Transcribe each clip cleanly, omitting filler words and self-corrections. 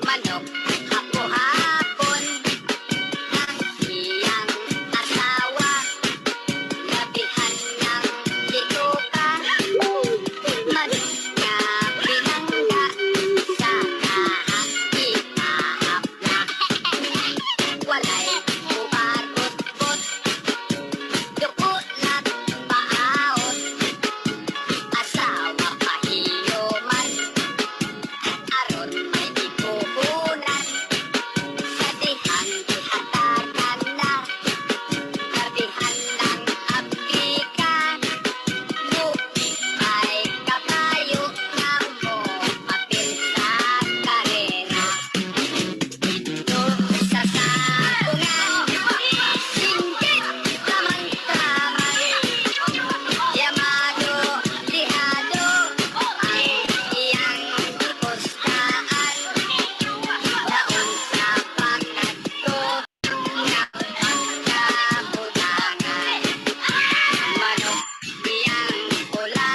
manok, hapon-hapon ng iyang asawa. Gabihan ng lituka, manok nga binangga sa kahit-ahapla. Walay ubarot-bot, dukulat paawot, asawa pahiyoman, aron may ipuhunan, sa dihang ihatagan na, gabihan ng apikan, lupit ay kapayo nga mo apil sa karera. Dito sa sabungan, singgit tamang-tamang, yamado lihado ang iyang ipustaan. Naon sa pagkadto nga pagkabutangan, manok iyang pula,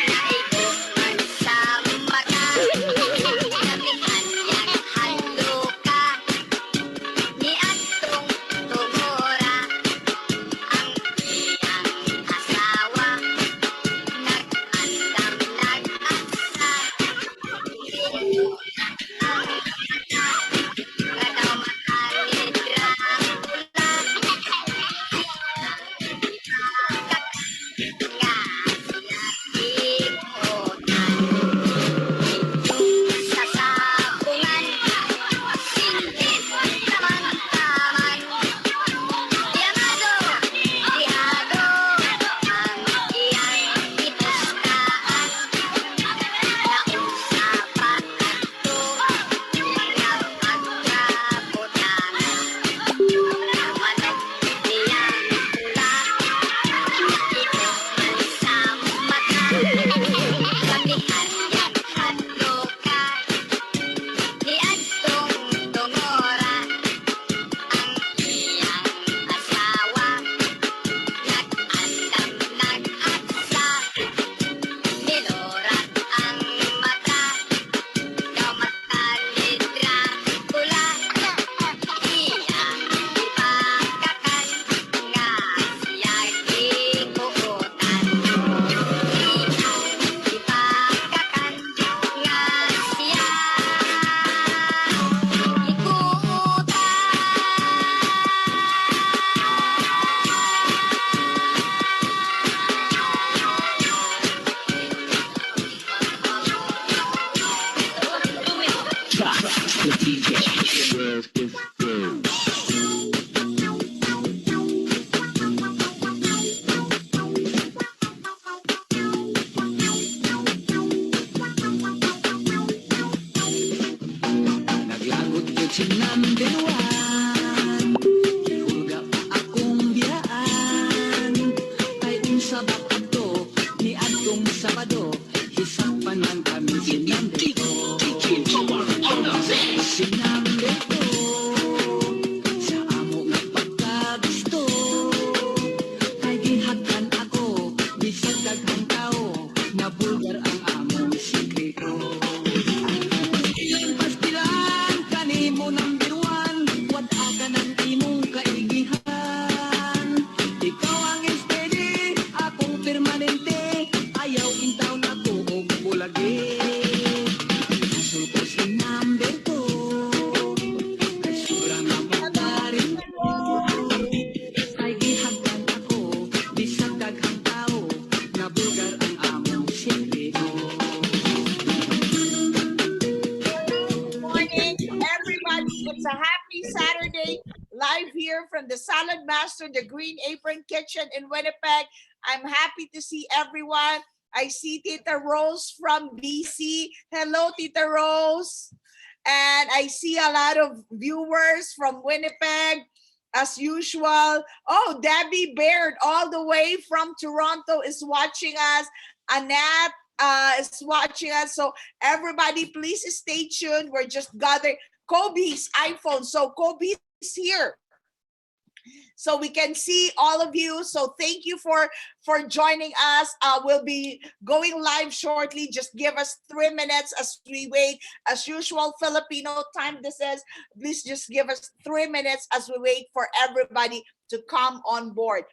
naiguman sa mata, gabihan yang handuka, niadtong tumura, ang iyang asawa, nag-andam nag-asa, ang mata, kadaw makanidra ang pula, nga sinakikutan. Sa sabungan, singgit tamang-taman, yamado lihado ang iyang ipustaan. Naon sa pagkadto nga pagkabutangan, manok niyang pula, naiguman sa mata, gabihan yang handuka, niadtong tumora, ang iyang asawa, nag-andam nag-asa, nilurat ang mata, daw makanidra pula, iyang ipakakan nga siya'y ikuutan. Iyang ipakakan nga siya'y ikuutan. Naglagot yun si number one, ihulga pa akong biyaan, kay unsa ba kadto ni adtong Sabado, hisapan man kami si number two. Si number two, sa amo nga pagkagusto, kay gihagkan ako, bisag daghang tao, nabulgar ang among sikreto. Ilang pastilan, kanimo number one, wad-a ka ng imong kaigihan. Ikaw ang steady, akong permanente, ayaw intaw na ko og bulagi. Kasul ko si number two, kay sura nga pagkarin ko, kay gihagkan ako, bisag daghang tao, nabulgar ang among sikreto. Morning, everybody. It's a happy Saturday live here from the Saladmaster, the Green Apron Kitchen in Winnipeg. I'm happy to see everyone. I see Tita Rose from BC. Hello, Tita Rose. And I see a lot of viewers from Winnipeg as usual. Oh, Debbie Baird all the way from Toronto is watching us. Annette is watching us. So everybody, please stay tuned. We're just gathering Kobe's iPhone. So Kobe's here. so we can see all of you. So thank you for joining us. We'll be going live shortly. Just give us 3 minutes as we wait. As usual, Filipino time this is. Please just give us 3 minutes as we wait for everybody to come on board.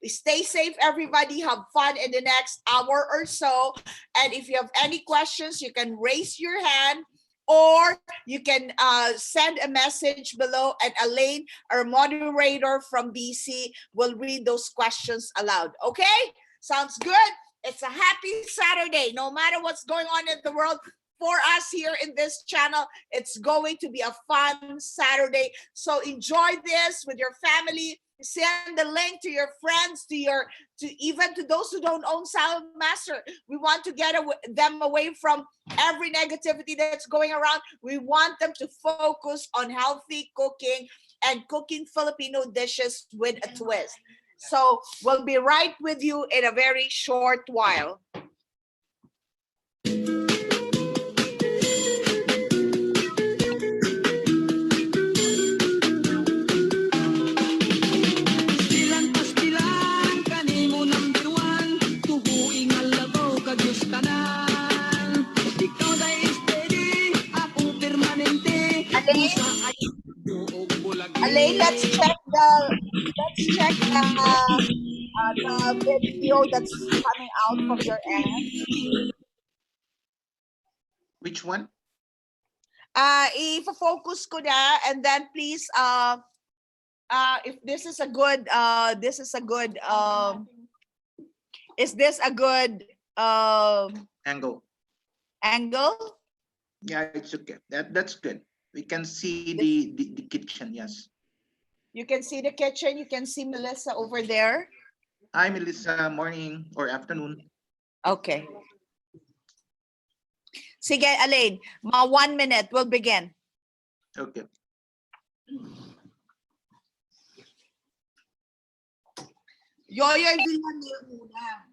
Stay safe, everybody. Have fun in the next hour or so. And if you have any questions, you can raise your hand, or you can send a message below, and Elaine, our moderator from BC, will read those questions aloud. Okay? Sounds good? It's a happy Saturday. No matter what's going on in the world, for us here in this channel, it's going to be a fun Saturday. So enjoy this with your family. Send the link to your friends, even to those who don't own Saladmaster. We want to get them away from every negativity that's going around. We want them to focus on healthy cooking and cooking Filipino dishes with a twist. So we'll be right with you in a very short while. Elaine, let's check the video that's coming out from your end. Which one? I-focus ko na, and then please, if this is a good, is this a good Angle. angle? Yeah, it's okay. That's good. We can see the kitchen. Yes. You can see the kitchen. You can see Melissa over there. Hi, Melissa. Morning or afternoon. Okay. Sige, Elaine. Mga 1 minute. We'll begin. Okay. Yoyoy Villanil muna.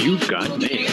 You've got mail.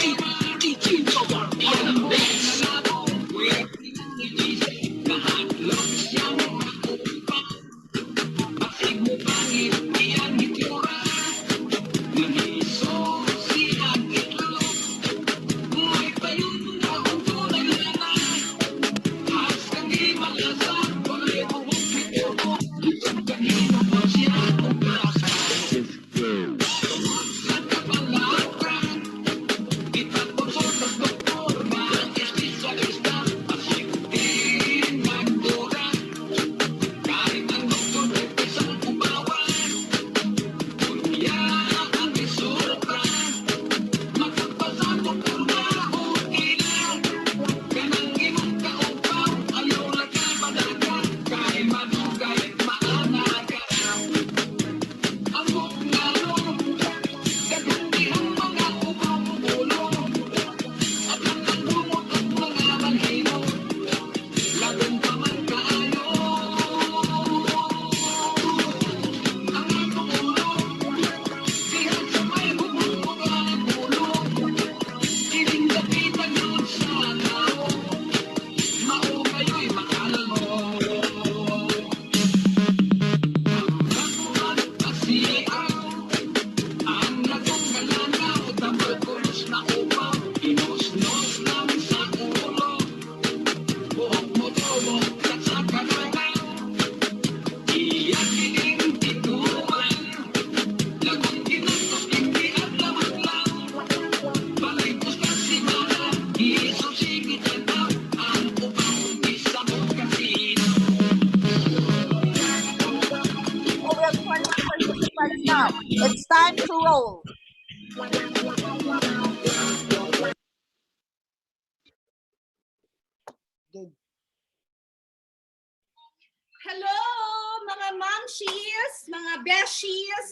It's time to roll. Hello, mga momshies, mga beshies.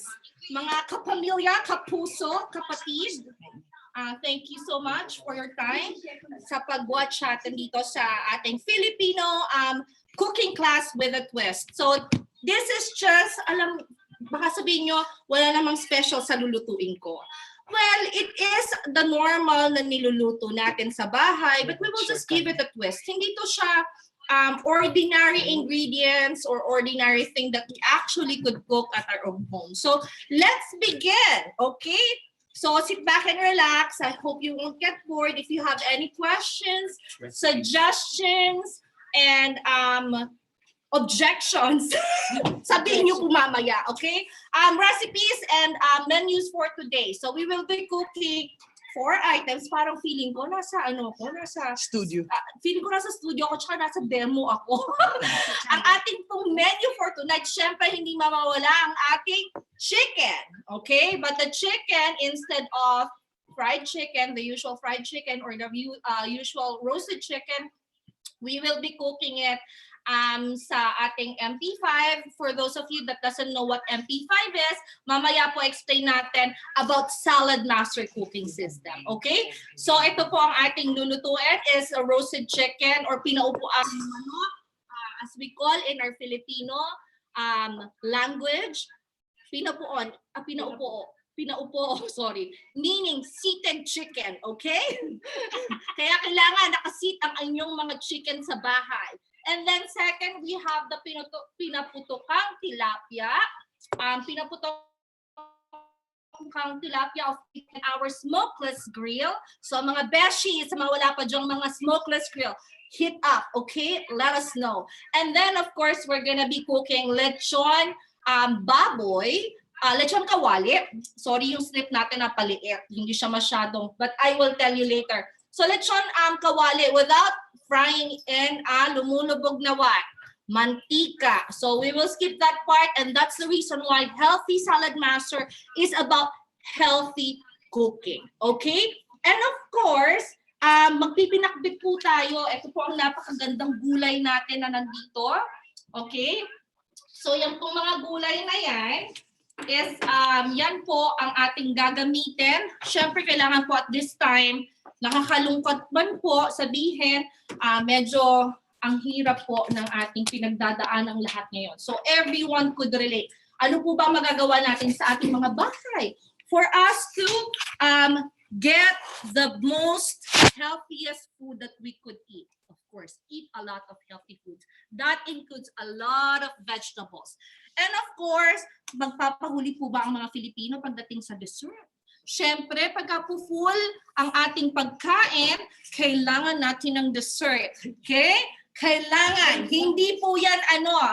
mga kapamilya, kapuso, kapatid. Thank you so much for your time sa pag-watch natin dito sa ating Filipino cooking class with a twist. So this is just, baka sabihin nyo, wala namang special sa lulutuin ko. Well, it is the normal na niluluto natin sa bahay, but we will just give it a twist. Hindi to siya ordinary ingredients or ordinary thing that we actually could cook at our own home. So let's begin, okay? So sit back and relax. I hope you won't get bored. If you have any questions, suggestions, and objections, sabihin nyo po mamaya, okay? Recipes and menus for today. So we will be cooking 4 items. Parang feeling ko nasa Studio. Feeling ko nasa studio ako, tsaka nasa demo ako. Ang ating pong menu for tonight, syempre hindi mawawala ang ating chicken. Okay? But the chicken, instead of fried chicken, the usual fried chicken or the usual roasted chicken, we will be cooking it sa ating MP5. For those of you that doesn't know what MP5 is, mamaya po explain natin about Saladmaster cooking system. Okay? So ito po ang ating lulutuin is a roasted chicken or pinaupuan manok, as we call in our Filipino language. Pinaupo, sorry, meaning seated chicken, okay? Kaya kailangan nakasit ang inyong mga chicken sa bahay. And then second, we have the pinaputokang tilapia. Pinaputokang tilapia of our smokeless grill. So mga beshies, mga wala pa dyang mga smokeless grill, hit up, okay? Let us know. And then of course, we're gonna be cooking lechon baboy. Lechon kawali. Sorry yung slip natin na paliit. Hindi siya masyadong, but I will tell you later. So lechon kawali without frying in lumulubog na what? Mantika. So we will skip that part, and that's the reason why Healthy Saladmaster is about healthy cooking. Okay? And of course, magpipinakbit po tayo. Ito po ang napakagandang gulay natin na nandito. Okay? So yan pong mga gulay na yan is yan po ang ating gagamitin. Siyempre, kailangan po at this time, nakakalungkot man po sabihin, medyo ang hirap po ng ating pinagdadaan ang lahat ngayon. So everyone could relate. Ano po ba magagawa natin sa ating mga bahay for us to get the most healthiest food that we could eat? Of course, eat a lot of healthy foods. That includes a lot of vegetables. And of course, magpapahuli po ba ang mga Filipino pagdating sa dessert? Siyempre, pagka po full ang ating pagkain, kailangan natin ng dessert. Okay? Kailangan. Hindi po yan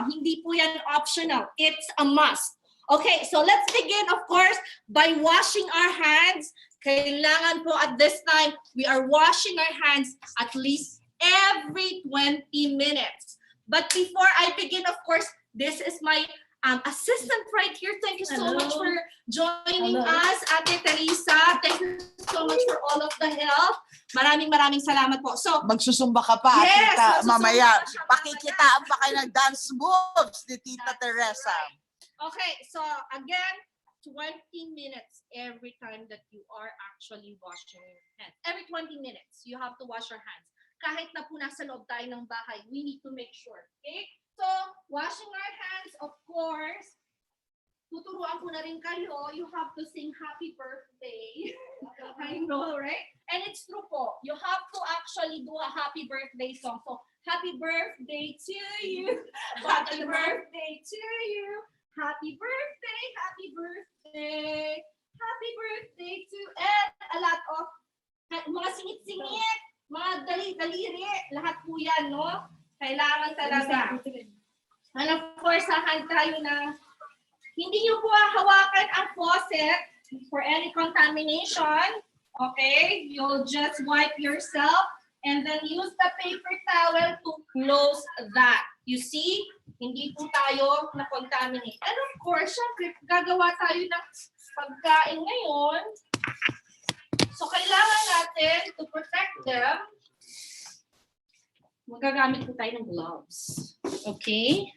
hindi po yan optional. It's a must. Okay, so let's begin, of course, by washing our hands. Kailangan po at this time, we are washing our hands at least every 20 minutes. But before I begin, of course, this is my assistant right here. Thank you so much for joining us, Ate Teresa. Thank you so much for all of the help. Maraming salamat po. So, Magsusumba ka pa, yes, tita, magsusumba mamaya. pa siya, Pakikitaan pa kayo ng dance moves ni Tita Teresa. okay, so again, 20 minutes every time that you are actually washing your hands. Every 20 minutes, you have to wash your hands. Kahit na po nasa loob tayo ng bahay, we need to make sure. Okay? So, washing our hands, of course, tuturuan ko na rin kayo, you have to sing happy birthday. I know, right? And it's true po. You have to actually do a happy birthday song. So, happy birthday to you. Happy birthday to you. Happy birthday, happy birthday. Happy birthday to, and a lot of mga singit-singit, mga dali-daliri, lahat po yan, no? Kailangan talaga. And of course, sahan tayo na hindi nyo po hawakan ang faucet for any contamination. Okay? You'll just wipe yourself and then use the paper towel to close that. You see? Hindi po tayo na-contaminate. And of course, syempre, gagawa tayo ng pagkain ngayon. So, kailangan natin to protect them. Magagamit po tayo ng gloves. Okay?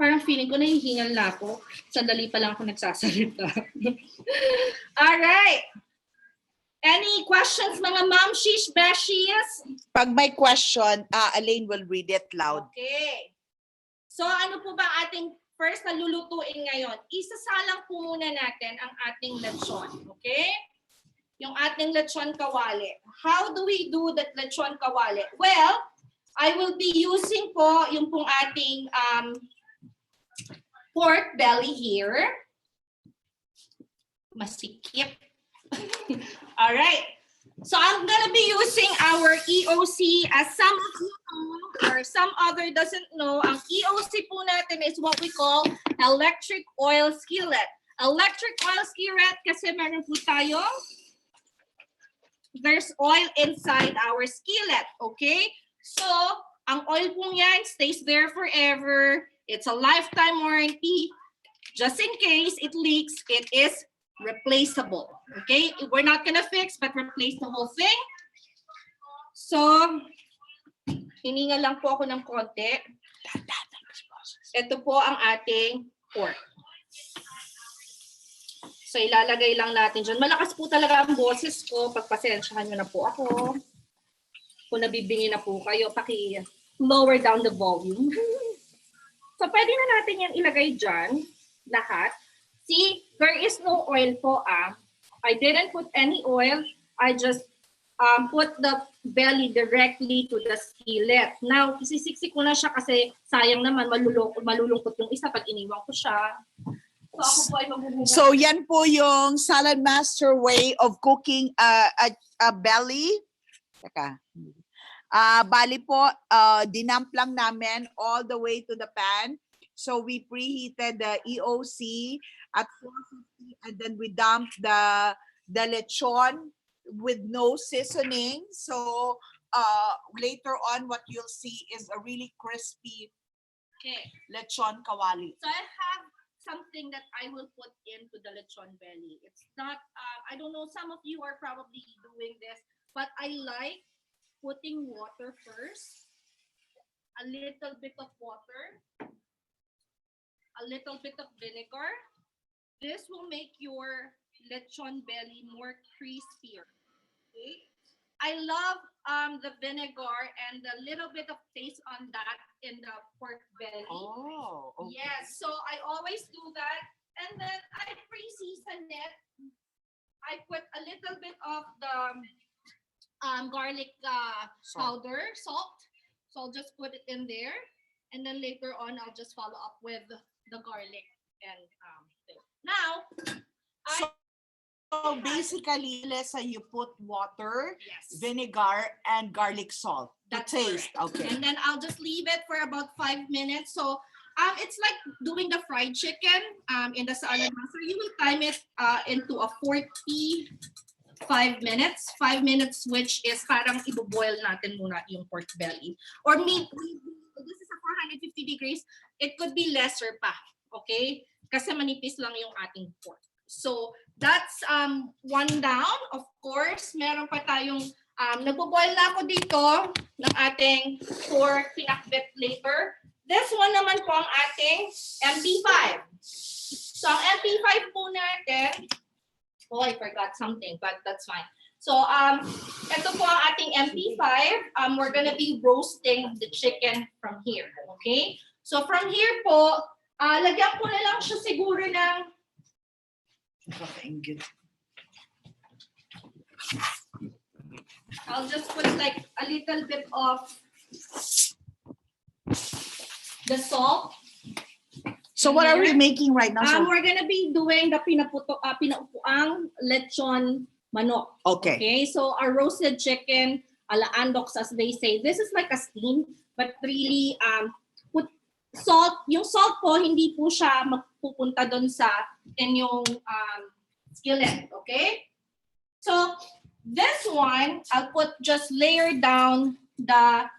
Parang feeling ko nahihingal na ako. Sandali pa lang ako nagsasalita. Alright. Any questions, mga mamshish, beshies? Pag may question, Elaine will read it loud. Okay. So ano po ba ating first na lulutuin ngayon? Isasalang po muna natin ang ating lechon. Okay? Yung ating lechon kawali. How do we do that lechon kawali? Well, I will be using po yung pong ating pork belly here. Masikip. All right. So I'm gonna be using our EOC. As some of you know, or some other doesn't know, ang EOC po natin is what we call electric oil skillet. Electric oil skillet kasi meron po tayo, there's oil inside our skillet, okay? So, ang oil po yan stays there forever. It's a lifetime warranty. Just in case it leaks, it is replaceable. Okay? We're not gonna fix, but replace the whole thing. So, hininga lang po ako ng konti. Ito po ang ating pork. So, ilalagay lang natin dyan. Malakas po talaga ang boses ko. Pagpasensyahan nyo na po ako. Kung nabibingi na po kayo, paki-lower down the volume. So, pwede na natin yan ilagay dyan. Lahat. See, there is no oil po. I didn't put any oil. I just put the belly directly to the skillet. Now, isisiksi ko na siya kasi sayang naman, malulungkot yung isa pag iniwan ko siya. So, ako po ay maghuhugas. So yan po yung Saladmaster way of cooking a belly. Teka. Bali po, dinump lang namin all the way to the pan. So we preheated the EOC at 450 and then we dumped the lechon with no seasoning. So later on, what you'll see is a really crispy lechon kawali. So I have something that I will put into the lechon belly. It's not, I don't know, some of you are probably doing this, but I like putting water first, a little bit of water, a little bit of vinegar. This will make your lechon belly more crispier. Okay? I love the vinegar and the little bit of taste on that in the pork belly. Oh, okay. Yes, so I always do that. And then I pre-season it. I put a little bit of the garlic powder, salt. So I'll just put it in there. And then later on, I'll just follow up with the garlic and thing. Now, So basically, Lisa, you put water, yes, vinegar, and garlic salt. The That's taste, correct. okay. And then I'll just leave it for about 5 minutes. So it's like doing the fried chicken in the Saladmaster. You will time it into a 45 minutes. 5 minutes, which is parang iboboil natin muna yung pork belly. Or this is a 450 degrees. It could be lesser pa, okay? Kasi manipis lang yung ating pork. So that's one down. Of course, meron pa tayong nagbo-boil na ako dito ng ating pork pinakbet later. This one naman po ang ating MP5. So ang MP5 po natin, oh, I forgot something, but that's fine. So ito po ang ating MP5. We're gonna be roasting the chicken from here. Okay? So from here po, lagyan ko na lang siya siguro ng I'll just put like a little bit of the salt. So what are we making right now? So, We're gonna be doing the pinaupuang lechon manok. okay. Okay, so our roasted chicken, ala andox as they say. This is like a steam, but really put salt. Yung salt po, hindi po siya magpupunta doon sa inyong skillet, okay? So this one, I'll put just layer down the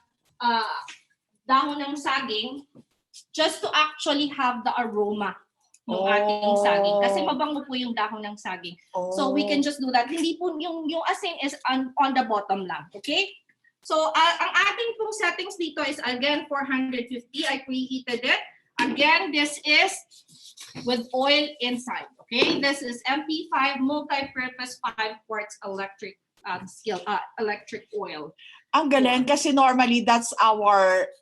dahon ng saging just to actually have the aroma ng ating saging. Kasi mabango po yung dahon ng saging. So we can just do that. Hindi po yung asin is on the bottom lang, okay? So ang ating pong settings dito is again 450. I preheated it. Again, this is with oil inside. Okay, this is MP5 multi-purpose 5 quarts electric electric oil. Ang galing kasi normally that's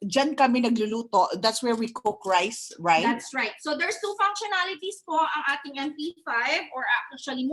dyan kami nagluluto. That's where we cook rice, right? That's right. So there's two functionalities po ang ating MP5 or actually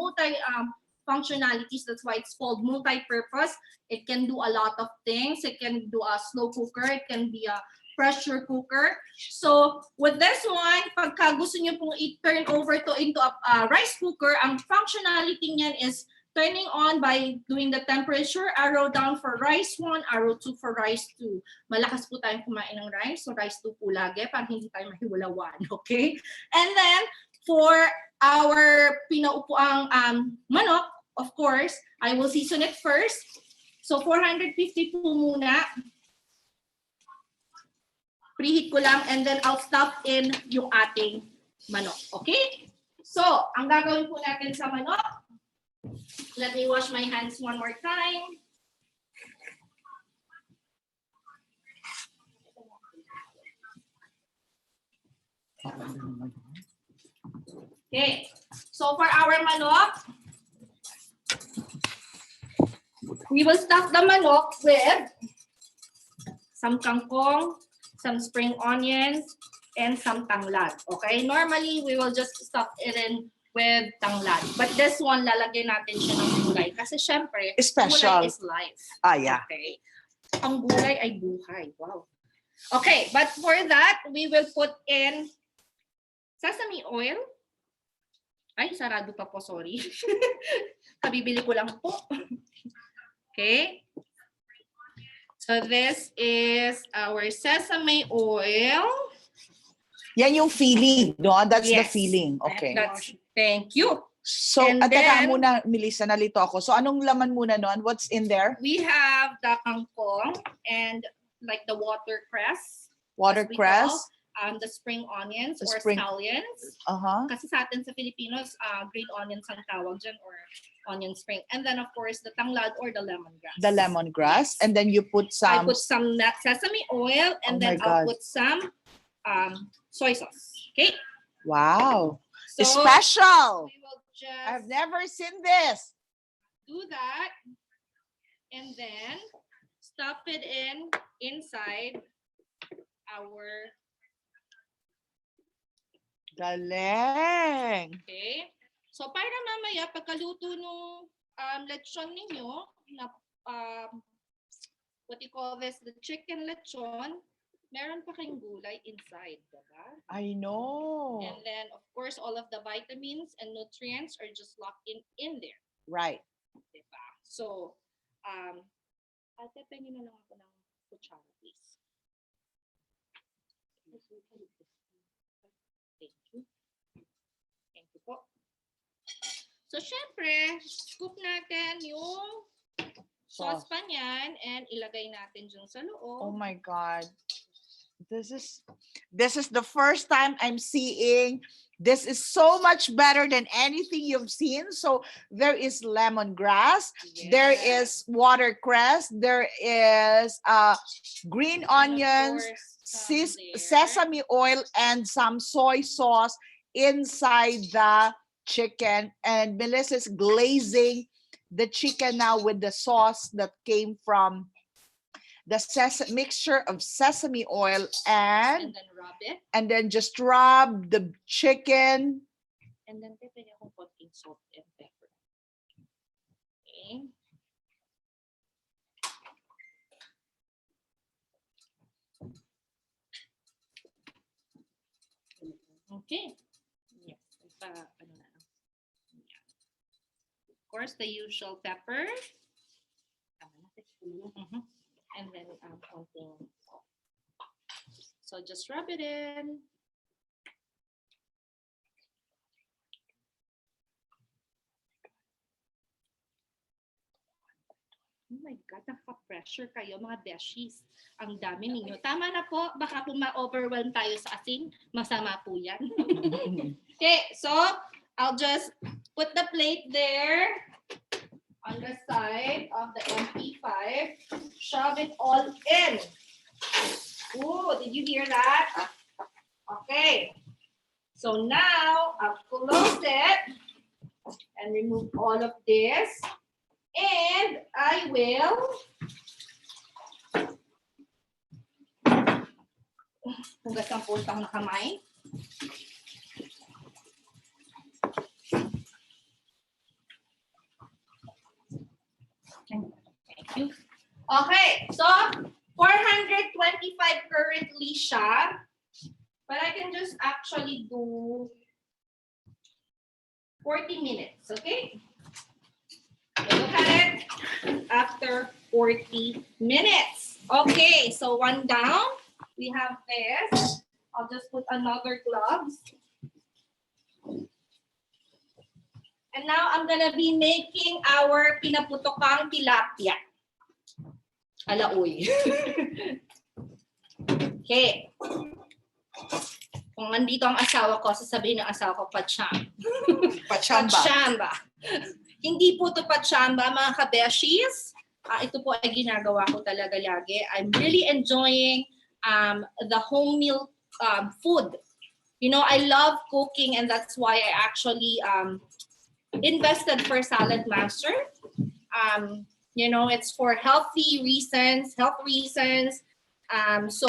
functionalities. That's why it's called multi-purpose. It can do a lot of things. It can do a slow cooker. It can be a pressure cooker. So with this one, pagka gusto nyo pong i-turn over to into a rice cooker, ang functionality niyan is turning on by doing the temperature, arrow down for rice 1, arrow 2 for rice 2. Malakas po tayong kumain ng rice, so rice 2 po lagi para hindi tayo mahiwalawan, okay? And then, for our pinaupuang manok, of course, I will season it first. So 450 po muna. Preheat ko lang and then I'll stuff in yung ating manok, okay? So, ang gagawin po natin sa manok, let me wash my hands one more time. Okay, so for our manok, we will stuff the manok with some kangkong, some spring onions, and some tanglad. Okay, normally we will just stuff it in with tanglad. But this one, lalagyan natin siya ng gulay. Kasi syempre, Special. gulay is life. Yeah. Okay. Ang gulay ay buhay. Wow. Okay, but for that, we will put in sesame oil. Ay, sarado pa po, sorry. Kabibili ko lang po. Okay. So this is our sesame oil. Yan yung feeling, no? That's the Yes. feeling. Okay. Thank you. So, And at then- teka muna, Melissa, nalito ako. So, anong laman muna nun? What's in there? We have the kangkong and like the watercress. Watercress. The spring onions The or spring- scallions. Uh-huh. Kasi sa atin sa Filipinos, green onions ang tawag dyan or onion spring. And then of course, the tanglad or the lemongrass. The lemongrass. And then you put I some... put some sesame oil and Oh then my I'll God. put some soy sauce. Okay? Wow. So Special. we will I've just never seen this. do that and then stuff it inside our, Galing. okay? So para mamaya pagkaluto nung lechon ninyo na what you call this, the chicken lechon, meron pa kayong gulay inside, diba? I know. And then of course all of the vitamins and nutrients are just locked in there, Right. diba? So ate, pengin na lang ako ng kutsara, please. Thank you. Thank you po. So, syempre, scoop natin yung saucepan yan and ilagay natin dyan sa Oh loob. my God. This is the first time I'm seeing this is so much better than anything you've seen. So there is lemongrass, there is watercress, there is green onions, sesame oil, and some soy sauce inside the chicken. And Melissa's glazing the chicken now with the sauce that came from the mixture of sesame oil And then rub it. and then just rub the chicken. And then pwede akong konting salt and pepper. Okay. Okay. Yes. Ano na. Of course, the usual pepper. Mhm. And then konting salt. So just rub it in. Oh my God, nakaka-pressure kayo mga beshies. Ang dami ninyo. Tama na po, baka po ma-overwhelm tayo sa asin. Masama po yan. Okay, so I'll just put the plate there on the side of the MP5. Shove it all in. Ooh, did you hear that? Okay. So now, I'll close it and remove all of this. And I will hugas ang punta ko na kamay. Thank you. Okay, so 425 currently siya. But I can just actually do 40 minutes, okay? So look at it after 40 minutes. Okay, so one down. We have this. I'll just put another gloves. And now I'm gonna be making our pinaputokang tilapia. Alaoy. Okay. Kung nandito ang asawa ko, sasabihin ng asawa ko, pacham. Pachamba. Pachamba. Hindi po ito pachamba, mga kabeshis. Ito po ay ginagawa ko talaga lagi. I'm really enjoying the home meal food. You know, I love cooking, and that's why I actually invested for Saladmaster. You know, it's for health reasons. So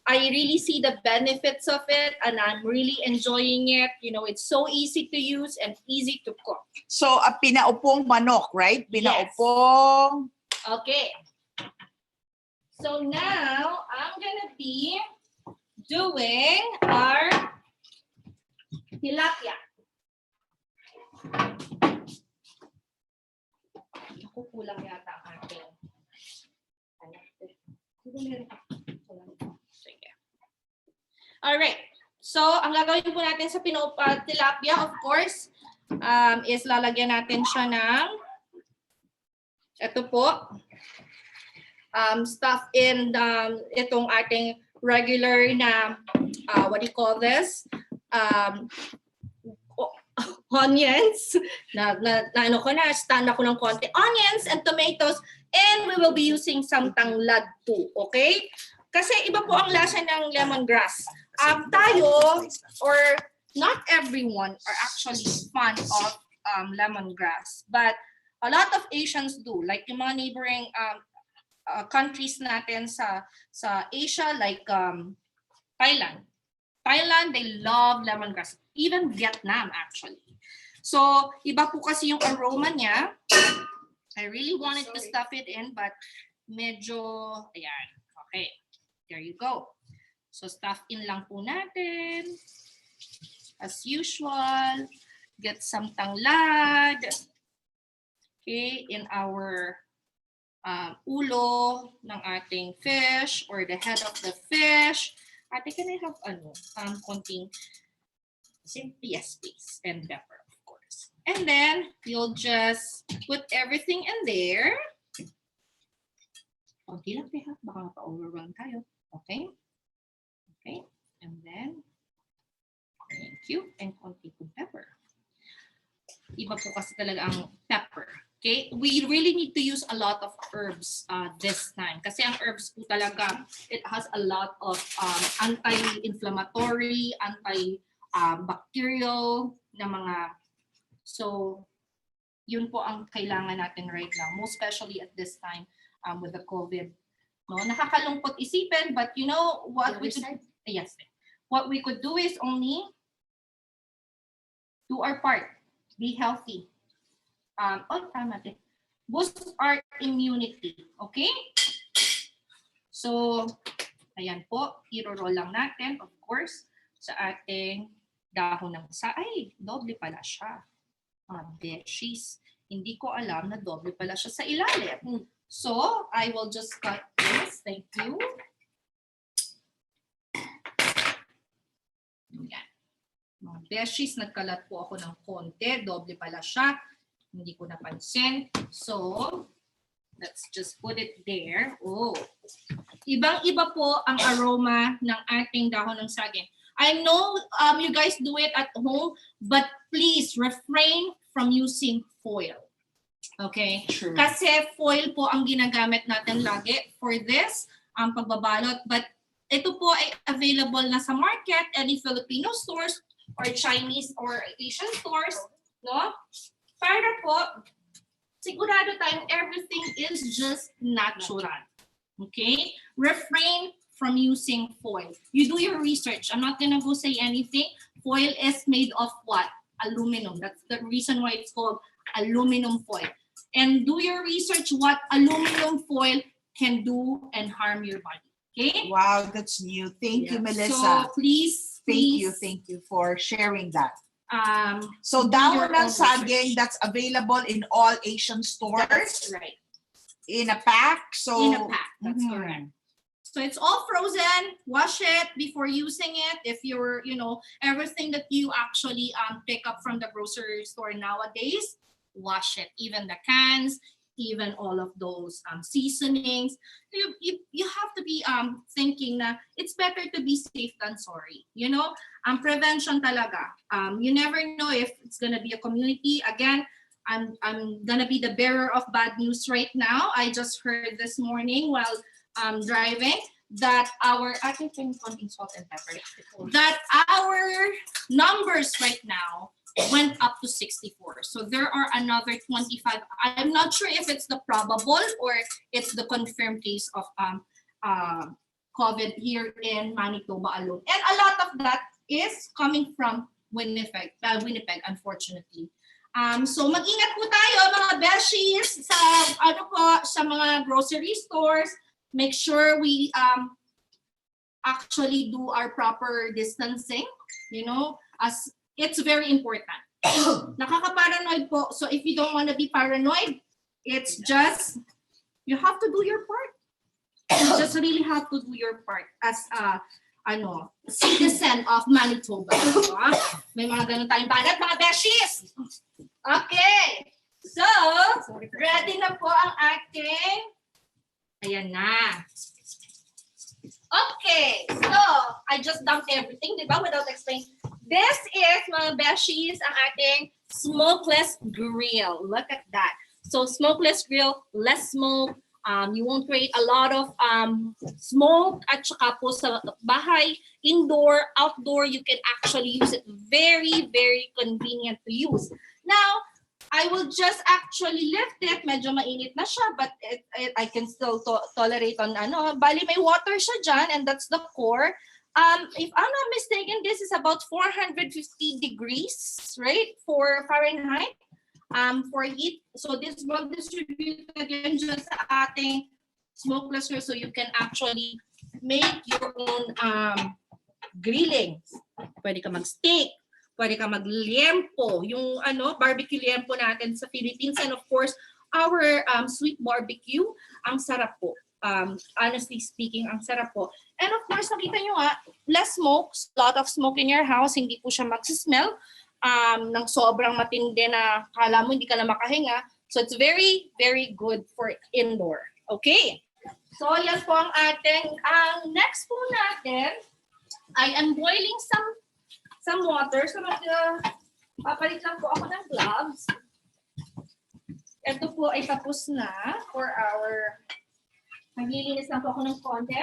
I really see the benefits of it, and I'm really enjoying it. You know, it's so easy to use and easy to cook. So, pinaupong manok, right? Pinaupong. Okay. So now I'm gonna be doing our tilapia. Ako kulang yata ang ating. Sige. Alright. So, ang gagawin po natin sa tilapia, of course, is lalagyan natin siya ng ito po. Stuff in itong ating regular na, what do you call this? Onions. Ano ko na, stand ako ng konti. Onions and tomatoes. And we will be using some tanglad too. Okay? Kasi iba po ang lasa ng lemongrass. Tayo, or not everyone are actually fond of lemongrass. But a lot of Asians do. Like yung mga neighboring countries natin sa Asia, like Thailand. Thailand, they love lemongrass. Even Vietnam, actually. So, iba po kasi yung aroma niya. I really wanted to stuff it in, but medyo, ayan. Okay, there you go. So, stuff in lang po natin. As usual, get some tanglad. Okay, in our ulo ng ating fish or the head of the fish. Ate, can I have konting yes, please, and pepper, of course. And then you'll just put everything in there. Konti lang, baka mapa-overwhelm tayo. Okay? Okay, and then thank you, and konti kong pepper. Iba po kasi talaga ang pepper. Okay, we really need to use a lot of herbs this time. Kasi ang herbs po talaga, it has a lot of anti-inflammatory, anti-bacterial na mga, so yun po ang kailangan natin right now, most especially at this time with the COVID. No, nakakalungkot isipin, but you know what we could, yes, what we could do is only do our part, be healthy. Tama din. Boost our immunity. Okay? So, ayan po. I-roll lang natin, of course, sa ating dahon ng ay, doble pala siya. Beshies. Hindi ko alam na doble pala siya sa ilalim. So, I will just cut this. Thank you. Ayan. Mga beshies, nagkalat po ako ng konti. Doble pala siya. Hindi ko napansin. So, let's just put it there. Oh, ibang-iba po ang aroma ng ating dahon ng saging. I know you guys do it at home, but please refrain from using foil. Okay? True. Kasi foil po ang ginagamit natin lagi for this, pagbabalot. But ito po ay available na sa market, any Filipino stores or Chinese or Asian stores, no? Para po, sigurado tayong everything is just natural. Okay? Refrain from using foil. You do your research. I'm not gonna go say anything. Foil is made of what? Aluminum. That's the reason why it's called aluminum foil. And do your research what aluminum foil can do and harm your body. Okay? Wow, that's new. Thank you, Yeah. Melissa. So please, Thank you for sharing that. So do dahon your ng own saging research. that's available in all Asian stores That's right. in a pack. So In a pack. That's Mhm. correct. So it's all frozen. Wash it before using it. If you're, everything that you actually pick up from the grocery store nowadays, wash it. Even the cans, even all of those seasonings. You have to be thinking na it's better to be safe than sorry. Prevention talaga. You never know if it's gonna be a community. Again, I'm gonna be the bearer of bad news right now. I just heard this morning while driving that our salt and pepper, that our numbers right now went up to 64. So there are another 25. I'm not sure if it's the probable or it's the confirmed case of COVID here in Manitoba alone. And a lot of that is coming from Winnipeg, unfortunately. So mag-ingat po tayo mga beshies sa mga grocery stores. Make sure we actually do our proper distancing, as it's very important. Nakaka-paranoid po. So if you don't want to be paranoid, it's just, you have to do your part. You just really have to do your part as citizen of Manitoba. May mga ganun tayong banat, mga beshies! Okay. So, ready na po ang ating, ayan na. Okay. So, I just dumped everything, di ba? Without explaining. This is, mga beshies, ang ating smokeless grill. Look at that. So, smokeless grill, less smoke. You won't create a lot of smoke. At saka po sa bahay, indoor, outdoor, you can actually use it. Very, very convenient to use. Now, I will just actually lift it. Medyo mainit na siya, but I can still tolerate on Bali, may water siya dyan, and that's the core. If I'm not mistaken, this is about 450 degrees, right? For Fahrenheit, for heat. So this will distribute again just sa ating smokeless grill, so you can actually make your own grilling. Pwede ka mag-steak, pwede ka mag-liempo, yung barbecue liempo natin sa Philippines, and of course, our sweet barbecue, ang sarap po. Honestly speaking, ang sarap po. And of course, nakita nyo nga, less smoke, lot of smoke in your house, hindi po siya mag-smell ng sobrang matindi na kala mo hindi ka na makahinga. So it's very, very good for indoor. Okay. So yan po ang ating, ang next po natin, I am boiling some water. So papalit lang po ako ng gloves. Ito po ay tapos na for our, maglilinis lang po ako ng konti.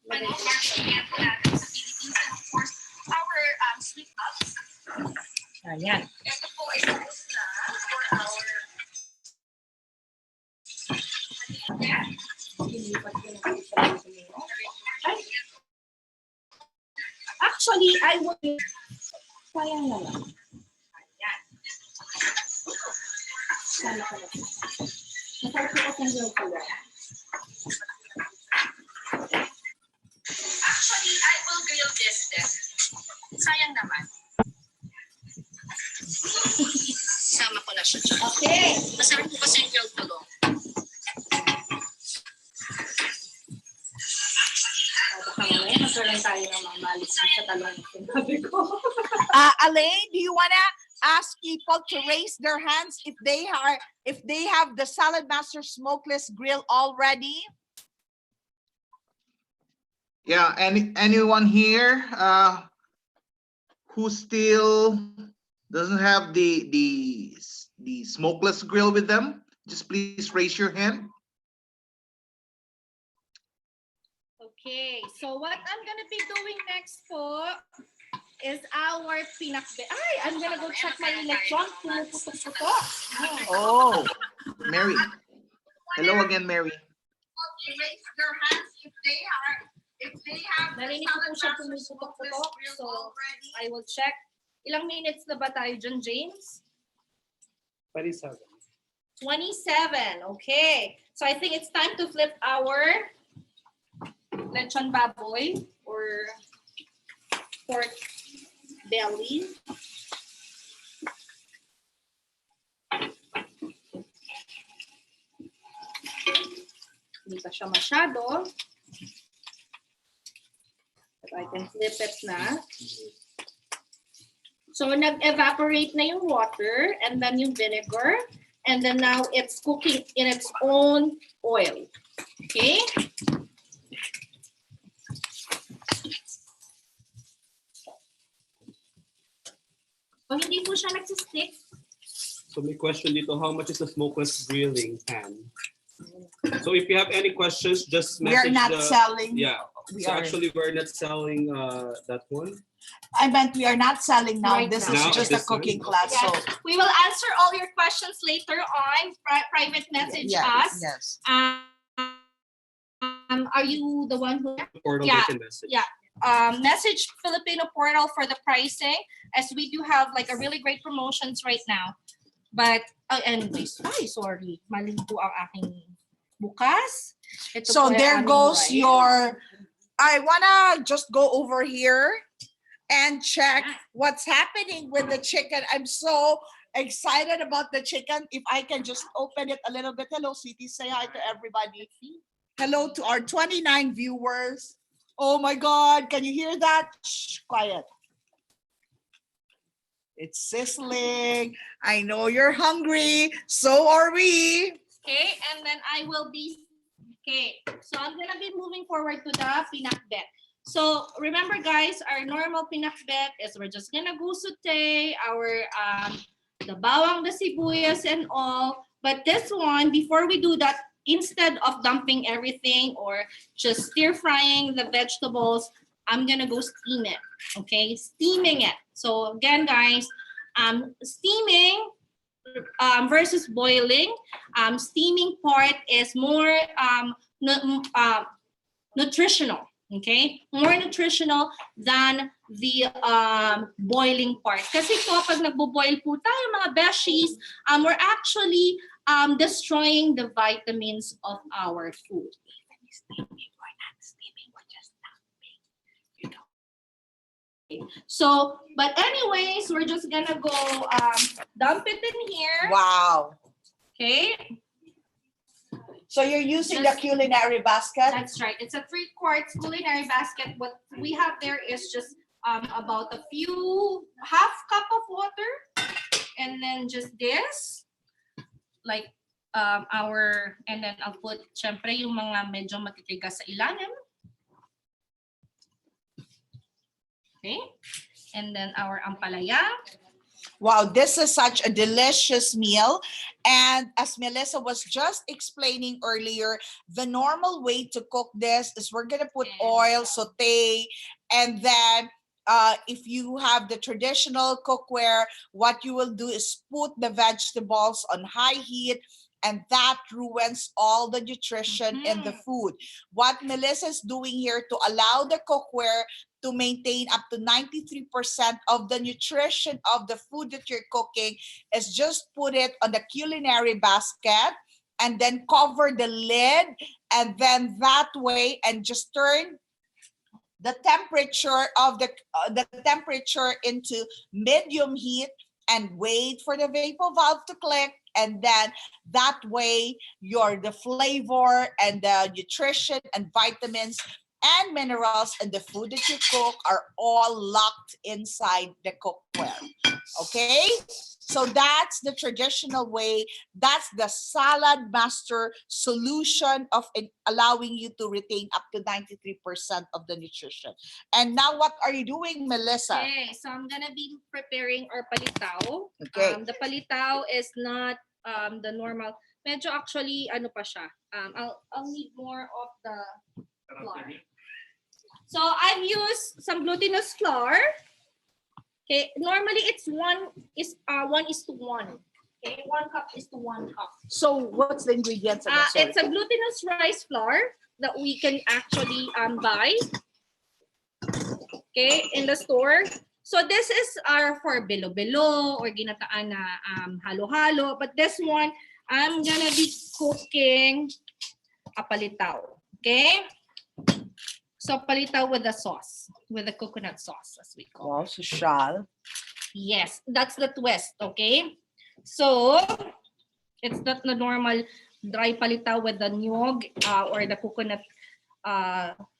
Lagay ko lang sa liempo natin sa Philippines, and of course, our sweet gloves. Ayan. Ito po ay tapos na for our actually, I would sayang na lang. Ayan. Sana ko lang. Masarap ko kasi yung color. Actually, I will grill this then. Sayang naman. Sama ko na siya. Okay. Masarap po kasi yung grilled talong. Elaine, do you wanna ask people to raise their hands if they have the Saladmaster smokeless grill already? Yeah, anyone here who still doesn't have the smokeless grill with them, just please raise your hand. Okay, so what I'm gonna be doing next po is our pinakbet. Ay, I'm gonna go check my electron. Pumuputok-putok. Oh, Mary. Hello again, Mary. Raise their hands if they have Narinig ko po siya pumuputok-putok. So, I will check. Ilang minutes na ba tayo dyan, James? 27. 27. Okay. So, I think it's time to flip our lechon baboy or pork belly. Hindi pa siya masyado. But I can flip it na. So, nag-evaporate na yung water and then yung vinegar. And then now it's cooking in its own oil. Okay? So, hindi po siya nagsistick. So may question dito, how much is the smokeless grilling pan? So if you have any questions, just We are message not the... selling. Yeah. We So are. actually, we're not selling that one. I meant we are not selling now. Right This now. is Now, just a this one? cooking class. Yes. So We will answer all your questions later on. Private message us. yes. Are you the one who Portal Yeah, they can message. yeah. Message Filipino portal for the pricing, as we do have like a really great promotions right now. But anyways, ay sorry, mali po ang aking bukas. Ito So po ay there aming goes rice. your, I wanna just go over here and check what's happening with the chicken. I'm so excited about the chicken. If I can just open it a little bit. Hello, Sweetie, say hi to everybody. Hello to our 29 viewers. Oh my God, can you hear that? Shh, quiet. It's sizzling. I know you're hungry. So are we. Okay, and then I will be, okay, so I'm gonna be moving forward to the pinakbet. So remember guys, our normal pinakbet is we're just gonna go saute our, the bawang, the sibuyas and all. But this one, before we do that, instead of dumping everything or just stir frying the vegetables, I'm gonna go steam it, okay? Steaming it. So again guys, steaming versus boiling, steaming part is more nutritional, okay? More nutritional than the boiling part. Kasi po, pag nagbo-boil po tayo mga beshies, we're actually destroying the vitamins of our food. So, but anyways, we're just gonna go dump it in here. Wow. Okay, So you're using the Just- culinary basket? that's right. It's a 3-quart culinary basket. What we have there is just about a few, half cup of water, and then just this, like and then I'll put, syempre, yung mga medyo matitigas sa ilalim. Okay, and then our ampalaya. Wow, this is such a delicious meal. And as Melissa was just explaining earlier, the normal way to cook this is we're gonna put oil, saute, and then if you have the traditional cookware, what you will do is put the vegetables on high heat, and that ruins all the nutrition in the food. What Melissa is doing here to allow the cookware to maintain up to 93% of the nutrition of the food that you're cooking is just put it on the culinary basket and then cover the lid, and then that way, and just turn the temperature of the temperature into medium heat and wait for the vapor valve to click, and then that way the flavor and the nutrition and vitamins and minerals in the food that you cook are all locked inside the cookware. Okay? So that's the traditional way. That's the Saladmaster solution of allowing you to retain up to 93% of the nutrition. And now what are you doing, Melissa? Okay, so I'm gonna be preparing our palitaw. Okay. The palitaw is not the normal. Medyo actually, ano pa siya. I'll need more of the flour. So I've used some glutinous flour. Okay, normally it's 1:1. Okay, 1 cup is to 1 cup. So what's the ingredients of that? Sorry. It's a glutinous rice flour that we can actually buy. Okay, in the store. So this is our for bilo-bilo or ginataan na halo-halo. But this one, I'm gonna be cooking a palitaw. Okay. So palitaw with the sauce, with the coconut sauce, as we call it. Wow, social. Yes, that's the twist, okay? So, it's not the normal dry palitaw with the nyog or the coconut,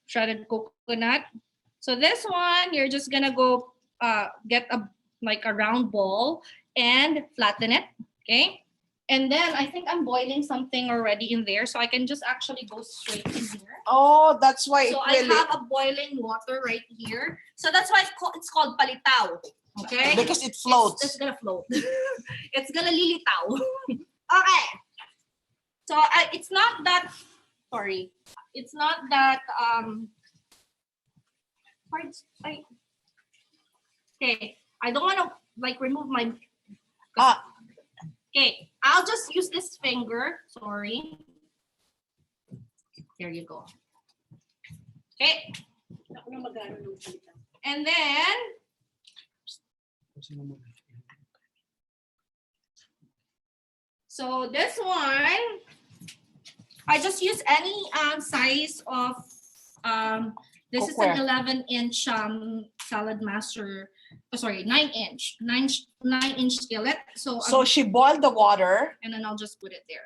shredded coconut. So this one, you're just gonna go get a round ball and flatten it, okay? And then I think I'm boiling something already in there, so I can just actually go straight in here. Oh, that's why So I have a boiling water right here. So that's why it's called palitaw. Okay? because it floats. It's gonna float. It's gonna lilitaw. Okay. So it's not that, sorry. It's not that, okay. I don't want to like remove my, okay. I'll just use this finger. Sorry. There you go. Okay. And then, so this one, I just use any size of, this is an 11-inch Saladmaster, sorry, 9-inch, 9-inch skillet. So she boiled the water. and then I'll just put it there.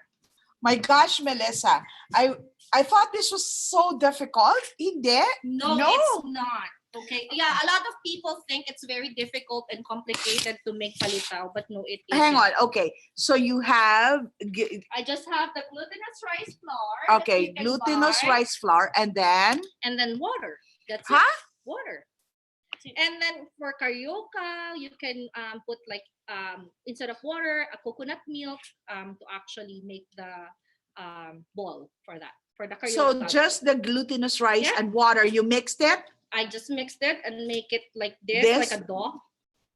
My gosh, Melissa, I thought this was so difficult. Hindi? No, it's not. Okay. Yeah, a lot of people think it's very difficult and complicated to make palitaw, but no, it isn't. Hang on. Okay. So you have I just have the glutinous rice flour. that okay, you can glutinous buy, rice flour and then and then water. That's Huh? it. Water. And then for carioca, you can put like instead of water, a coconut milk to actually make the ball for that. For the carioca. so just the glutinous rice Yeah. and water, you mixed it? I just mixed it and make it like this, This? like a dough,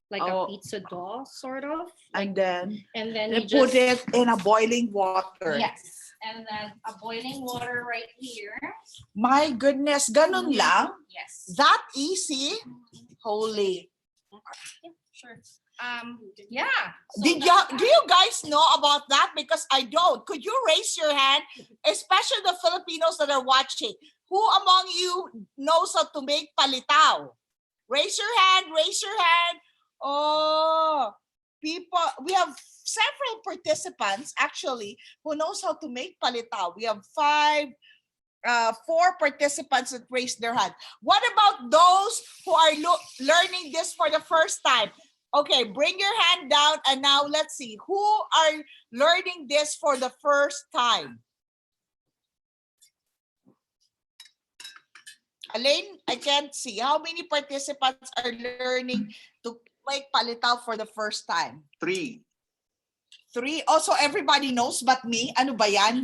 like Oh. a pizza dough, sort of. And then And then you you put just, it in a boiling water. yes. And then a boiling water right here. My goodness, ganun lang? Yes. That easy? Holy. Yeah, sure. Yeah. So Do you guys know about that? Because I don't. Could you raise your hand, especially the Filipinos that are watching? Who among you knows how to make palitaw? Raise your hand, raise your hand. Oh, people, we have several participants actually who knows how to make palitaw. We have 4 participants that raised their hand. What about those who are learning this for the first time? Okay, bring your hand down and now let's see who are learning this for the first time. Elaine, I can't see. How many participants are learning to make palitaw for the first time? 3. 3? Also, everybody knows but me. Ano ba yan?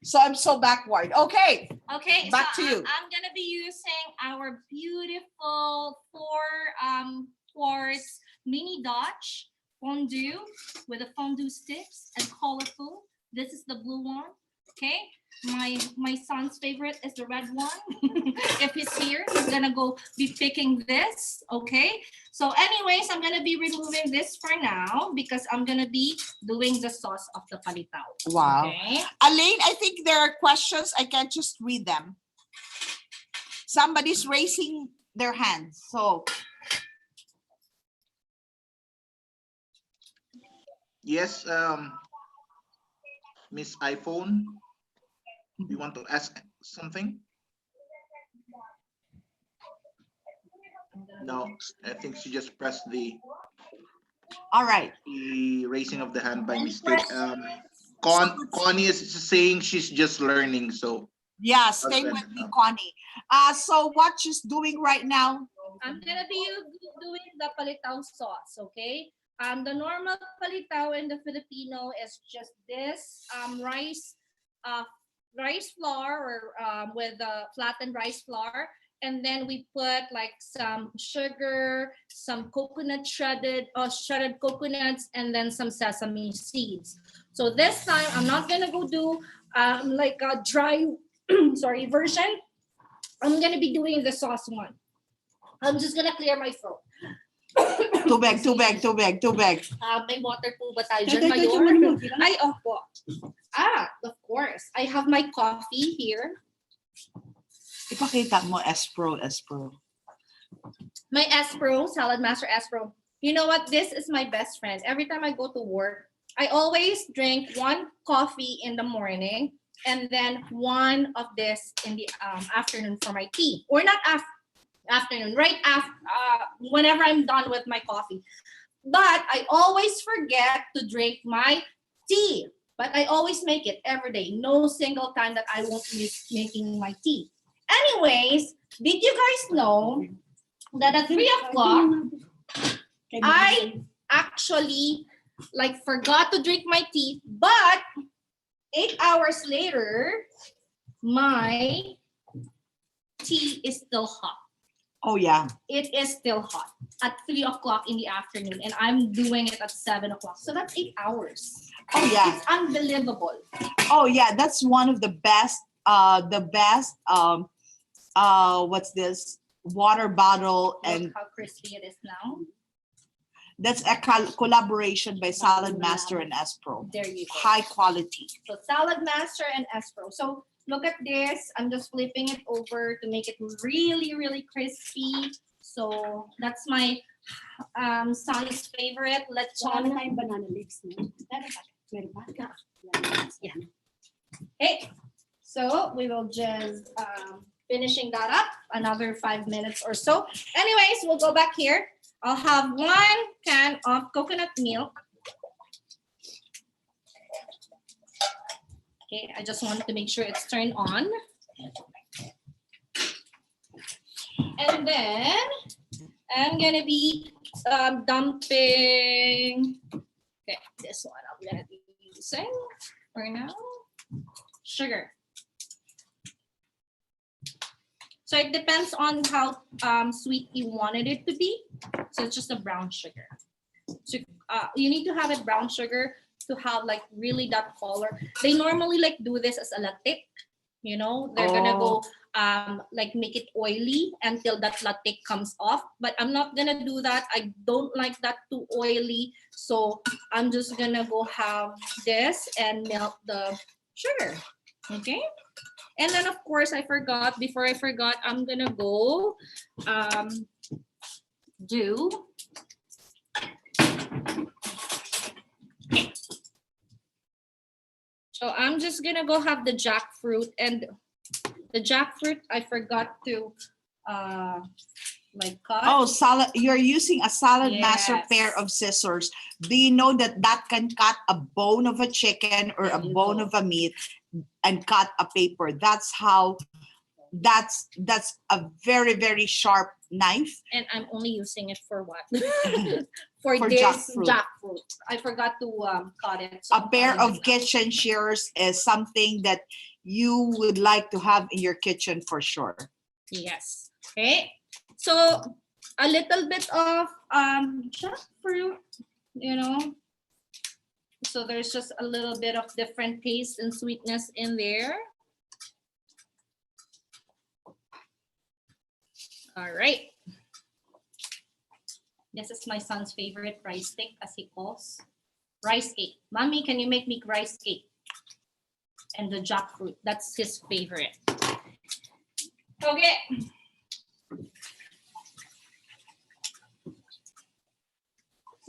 So I'm so backward. Okay. Okay, Back so to you. I'm gonna be using our beautiful 4 quarts mini Dutch fondue with the fondue sticks and colorful. This is the blue one. Okay. My son's favorite is the red one. If he's here, he's gonna go be picking this. Okay. So anyways, I'm gonna be removing this for now because I'm gonna be doing the sauce of the palitaw. Wow. Okay. Elaine, I think there are questions. I can't just read them. Somebody's raising their hands. So Yes, Miss iPhone, you want to ask something? No, I think she just pressed the all right. raising of the hand by mistake. Connie is saying she's just learning, so Yeah, stay with me, Connie. So what she's doing right now? I'm gonna be doing the palitaw sauce, okay? The normal palitaw in the Filipino is just this rice flour or with flattened rice flour, And then we put like some sugar, some coconut shredded coconuts, and then some sesame seeds. So this time I'm not gonna go do like a dry version. I'm gonna be doing the sauce one. I'm just gonna clear my throat. Tubig. May water po ba tayo dyan, Mayor? Ay, opo. Of course. I have my coffee here. Ipakita mo, Espro. My Espro, Saladmaster Espro. You know what? This is my best friend. Every time I go to work, I always drink one coffee in the morning and then one of this in the afternoon for my tea. Or not afternoon, right after, whenever I'm done with my coffee. But I always forget to drink my tea. But I always make it every day. No single time that I won't miss making my tea. Anyways, did you guys know that at 3 o'clock, I actually like forgot to drink my tea, but 8 hours later, my tea is still hot. Oh, yeah. It is still hot at 3 o'clock in the afternoon, and I'm doing it at 7 o'clock. So that's 8 hours. Oh, yeah. It's unbelievable. Oh, yeah. That's one of the best, what's this? Water bottle. Look And how crispy it is now. that's a collaboration by Saladmaster and Espro. There you go. High quality. So Saladmaster and Espro. So look at this. I'm just flipping it over to make it really, really crispy. So that's my son's favorite. Lechon. Banana leaves. Yeah. Okay. So we will just finishing that up another 5 minutes or so. Anyways, we'll go back here. I'll have 1 can of coconut milk. Okay, I just wanted to make sure it's turned on. And then I'm gonna be dumping, okay, this one I'm gonna be using for now, sugar. So it depends on how sweet you wanted it to be. So it's just a brown sugar. So you need to have it brown sugar to have like really that color. They normally like do this as a latte, you know, they're gonna go like make it oily until that latte comes off. But I'm not gonna do that. I don't like that too oily. So I'm just gonna go have this and melt the sugar, okay? And then of course before I forgot, I'm gonna go do so I'm just gonna go have the jackfruit, and the jackfruit I forgot to like cut. Oh, you're using a Saladmaster Yes. pair of scissors. Do you know that can cut a bone of a chicken or a There you bone go. of a meat and cut a paper? That's how, that's a very, very sharp knife. And I'm only using it for what? for For this jackfruit. jackfruit. I forgot to cut it. So A I'm pair cutting of it now. kitchen shears is something that you would like to have in your kitchen for sure. Yes. Okay. So a little bit of jackfruit, you know. So there's just a little bit of different taste and sweetness in there. All right. This is my son's favorite rice cake, as he calls. Rice cake. Mommy, can you make me rice cake? And the jackfruit, that's his favorite. Okay.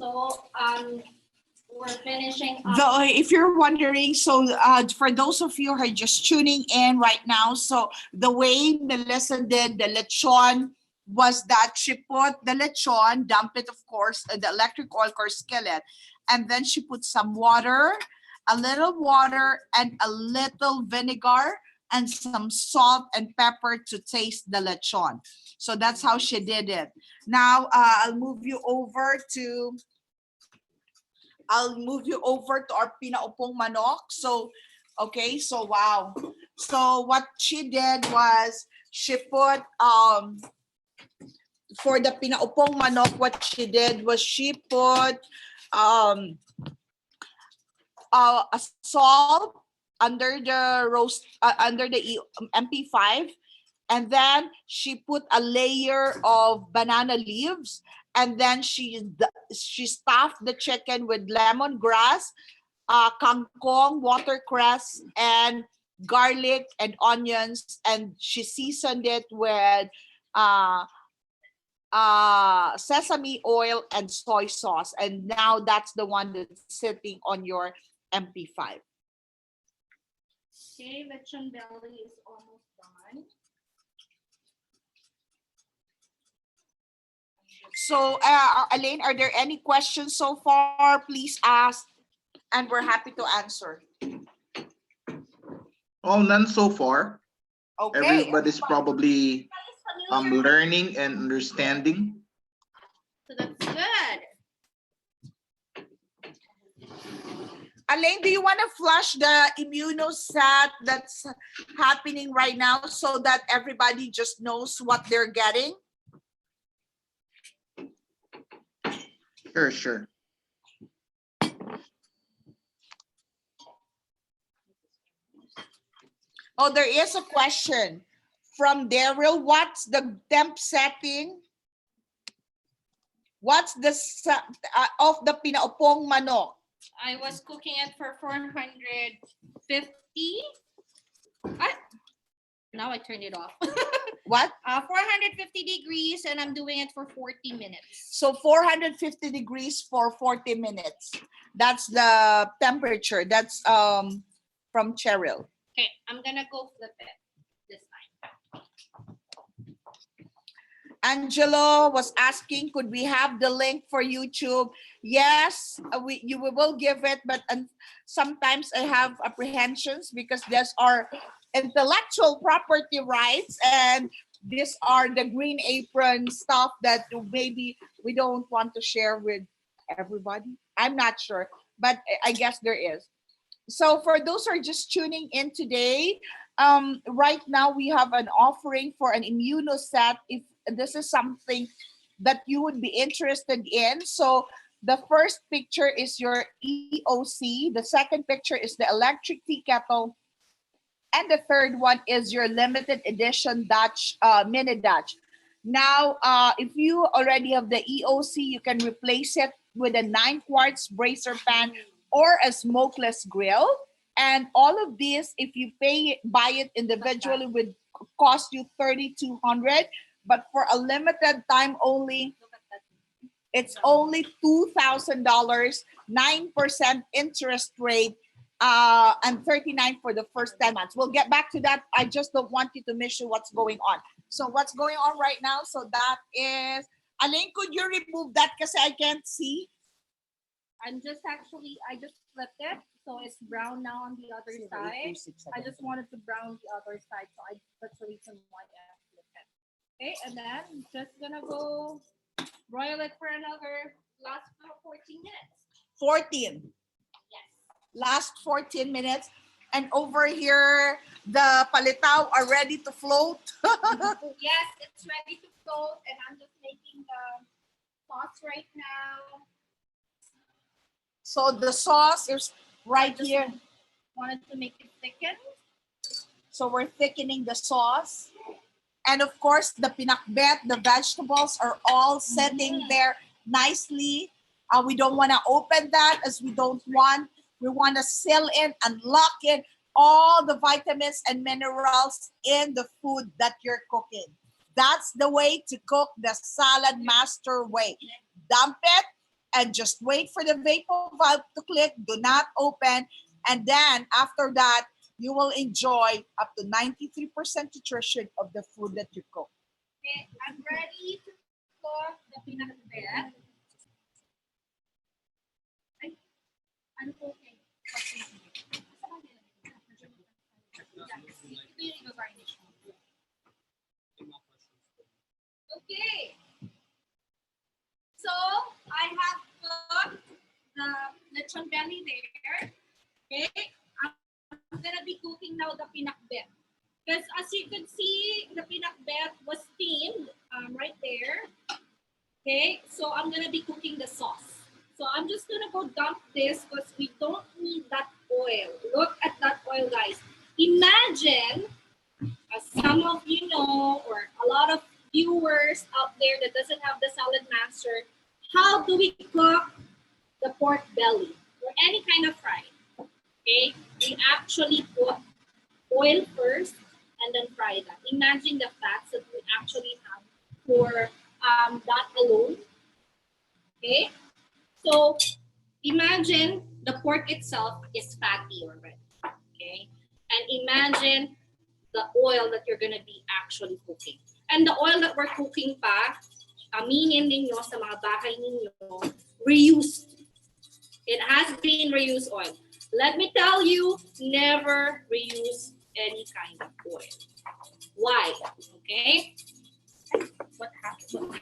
So we're finishing up. Though, if you're wondering, so for those of you who are just tuning in right now, so the way Melissa did the lechon was that she put the lechon, dump it, of course, in the electric oil or skillet, and then she put some water, a little water, and a little vinegar, and some salt and pepper to taste the lechon. So that's how she did it. Now, I'll move you over to our pinaupong manok. So, okay, so wow. So what she did was she put for the pinaupong manok, what she did was she put a salt under the roast under the MP5, and then she put a layer of banana leaves, and then she stuffed the chicken with lemongrass, kangkong, watercress, and garlic and onions, and she seasoned it with sesame oil and soy sauce, and now that's the one that's sitting on your MP5. Okay, lechon belly is almost done. So, Elaine, are there any questions so far? Please ask, and we're happy to answer. Oh, none so far. Okay. Everybody's probably Familiar? learning and understanding. So that's good. Elaine, do you want to flush the immunosat that's happening right now so that everybody just knows what they're getting? Sure, sure. Oh, there is a question from Daryl. What's the temp setting? What's the of the pinaupong manok? I was cooking it for 450. Now I turned it off. What? 450 degrees, and I'm doing it for 40 minutes. So 450 degrees for 40 minutes. That's the temperature. That's from Cheryl. Okay, I'm gonna go flip it this time. Angelo was asking, could we have the link for YouTube? Yes, we will give it, but sometimes I have apprehensions because these are intellectual property rights, and these are the Green Apron stuff that maybe we don't want to share with everybody. I'm not sure, but I guess there is. So for those who are just tuning in today, right now we have an offering for an immunoset if this is something that you would be interested in. So the first picture is your EOC, the second picture is the electric tea kettle, and the third one is your limited edition Dutch, mini Dutch. Now, if you already have the EOC, you can replace it with a 9 quarts brazier pan or a smokeless grill. And all of this, if you buy it individually, would cost you $3,200. But for a limited time only, it's only $2,000, 9% interest rate, and $39 for the first 10 months. We'll get back to that. I just don't want you to miss what's going on. So what's going on right now? So that is, Elaine, could you remove that because I can't see? I just flipped it, so it's brown now on the other side. I just wanted to brown the other side, so that's the reason why I flipped it. Okay, and then I'm just gonna go broil it for another last 14 minutes. 14. Yes. Last 14 minutes. And over here, the palitaw are ready to float. Yes, it's ready to float, and I'm just making the sauce right now. So the sauce is right here. Wanted to make it thicken. So we're thickening the sauce. And of course, the pinakbet, the vegetables are all sitting there nicely. We don't want to open that as we want to seal in and lock in all the vitamins and minerals in the food that you're cooking. That's the way to cook the Saladmaster way. Dump it and just wait for the vapor valve to click. Do not open. And then after that, you will enjoy up to 93% nutrition of the food that you cook. Okay, I'm ready to cook the pinakbet. I'm cooking. Okay. So I have cooked the lechon belly there. Okay. I'm gonna be cooking now the pinakbet. Because as you could see, the pinakbet was steamed right there. Okay, so I'm gonna be cooking the sauce. So I'm just gonna go dump this because we don't need that oil. Look at that oil, guys. Imagine, as some of you know, or a lot of viewers out there that doesn't have the Salad Master, how do we cook the pork belly or any kind of fry? Okay, we actually put oil first and then fry that. Imagine the fats that we actually have for that alone. Okay, so imagine the pork itself is fatty already. Okay, and imagine the oil that you're gonna be actually cooking. And the oil that we're cooking pa, aminin ninyo sa mga bahay ninyo, reused. It has been reused oil. Let me tell you, never reuse any kind of oil. Why? Okay? What happened?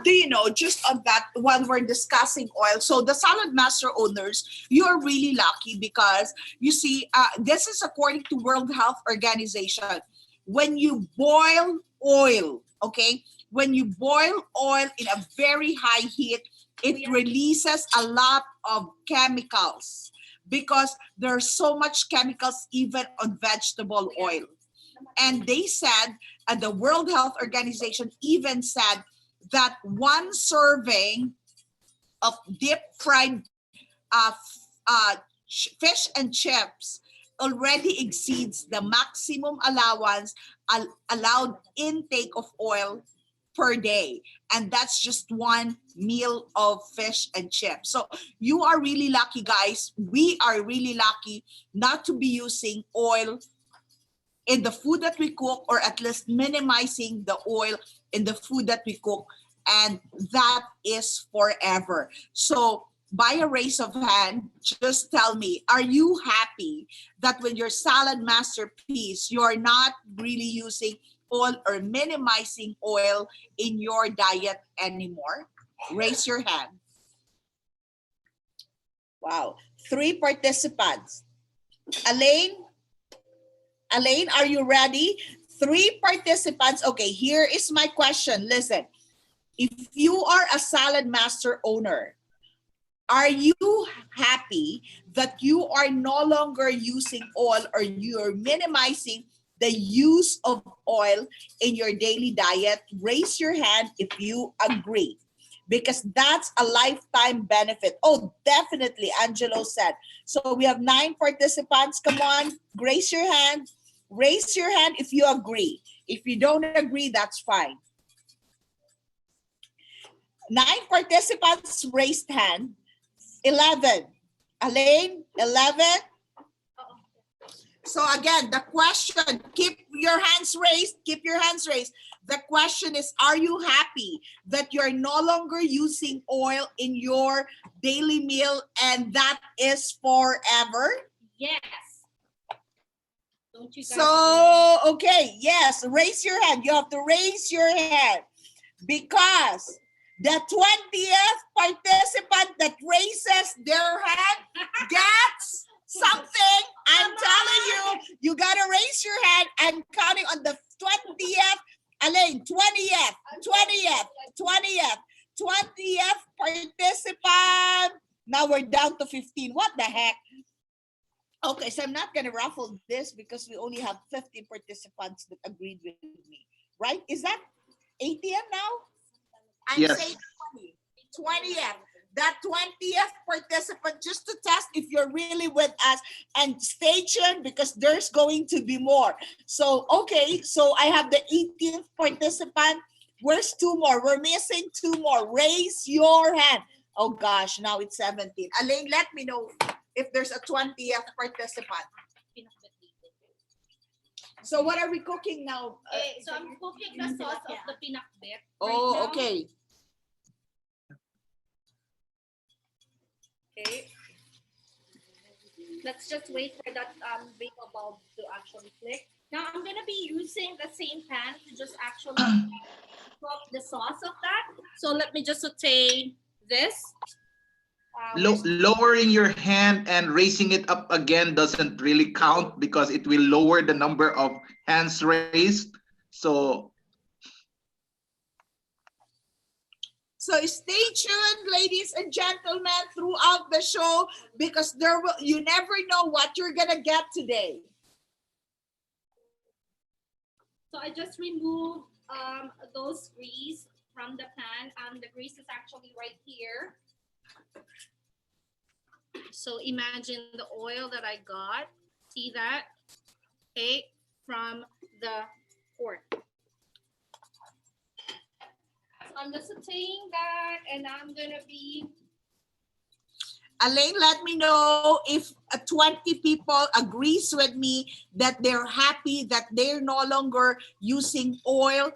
Do you know, just on that, while we're discussing oil, so the Salad Master owners, you're really lucky because you see, this is according to World Health Organization. When you boil oil, okay, when you boil oil in a very high heat, it releases a lot of chemicals because there's so much chemicals even on vegetable oil. And they said, the World Health Organization even said that one serving of deep fried fish and chips already exceeds the maximum allowed intake of oil per day, and that's just one meal of fish and chips. So you are really lucky, guys. We are really lucky not to be using oil in the food that we cook, or at least minimizing the oil in the food that we cook, and that is forever. So by a raise of hand, just tell me, are you happy that when your Salad Masterpiece, you're not really using oil or minimizing oil in your diet anymore? Raise your hand. Wow, 3 participants. Elaine, are you ready? 3 participants. Okay, here is my question. Listen, if you are a Salad Master owner, are you happy that you are no longer using oil, or you're minimizing the use of oil in your daily diet? Raise your hand if you agree, because that's a lifetime benefit. Oh, definitely, Angelo said. So we have 9 participants. Come on, raise your hand. Raise your hand if you agree. If you don't agree, that's fine. 9 participants raised hand. 11. Elaine, 11. So again, the question, keep your hands raised, keep your hands raised. The question is, are you happy that you're no longer using oil in your daily meal, and that is forever? Yes. Don't you guys So, okay, yes, raise your hand. You have to raise your hand, because the 20th participant that raises their hand gets something. I'm telling you, you gotta raise your hand. I'm counting on the 20th, Elaine, 20th participant. Now we're down to 15. What the heck? Okay, so I'm not gonna ruffle this because we only have 50 participants that agreed with me, right? Is that 80th now? I'm Yes. saying 20th. That 20th participant, just to test if you're really with us, and stay tuned because there's going to be more. So, okay, so I have the 18th participant. Where's 2 more? We're missing 2 more. Raise your hand. Oh gosh, now it's 17. Elaine, let me know if there's a 20th participant. So what are we cooking now? Okay, so I'm cooking the sauce of the pinakbet. Oh, now. okay. Okay. Let's just wait for that vapor bulb to actually click. Now I'm gonna be using the same pan to just actually cook the sauce of that. So let me just saute this. Lowering your hand and raising it up again doesn't really count because it will lower the number of hands raised. So stay tuned, ladies and gentlemen, throughout the show because you never know what you're gonna get today. So I just removed those grease from the pan. The grease is actually right here. So imagine the oil that I got. See that? Okay, from the pork. So I'm just sauteing that, and I'm gonna be. Elaine, let me know if 20 people agrees with me that they're happy that they're no longer using oil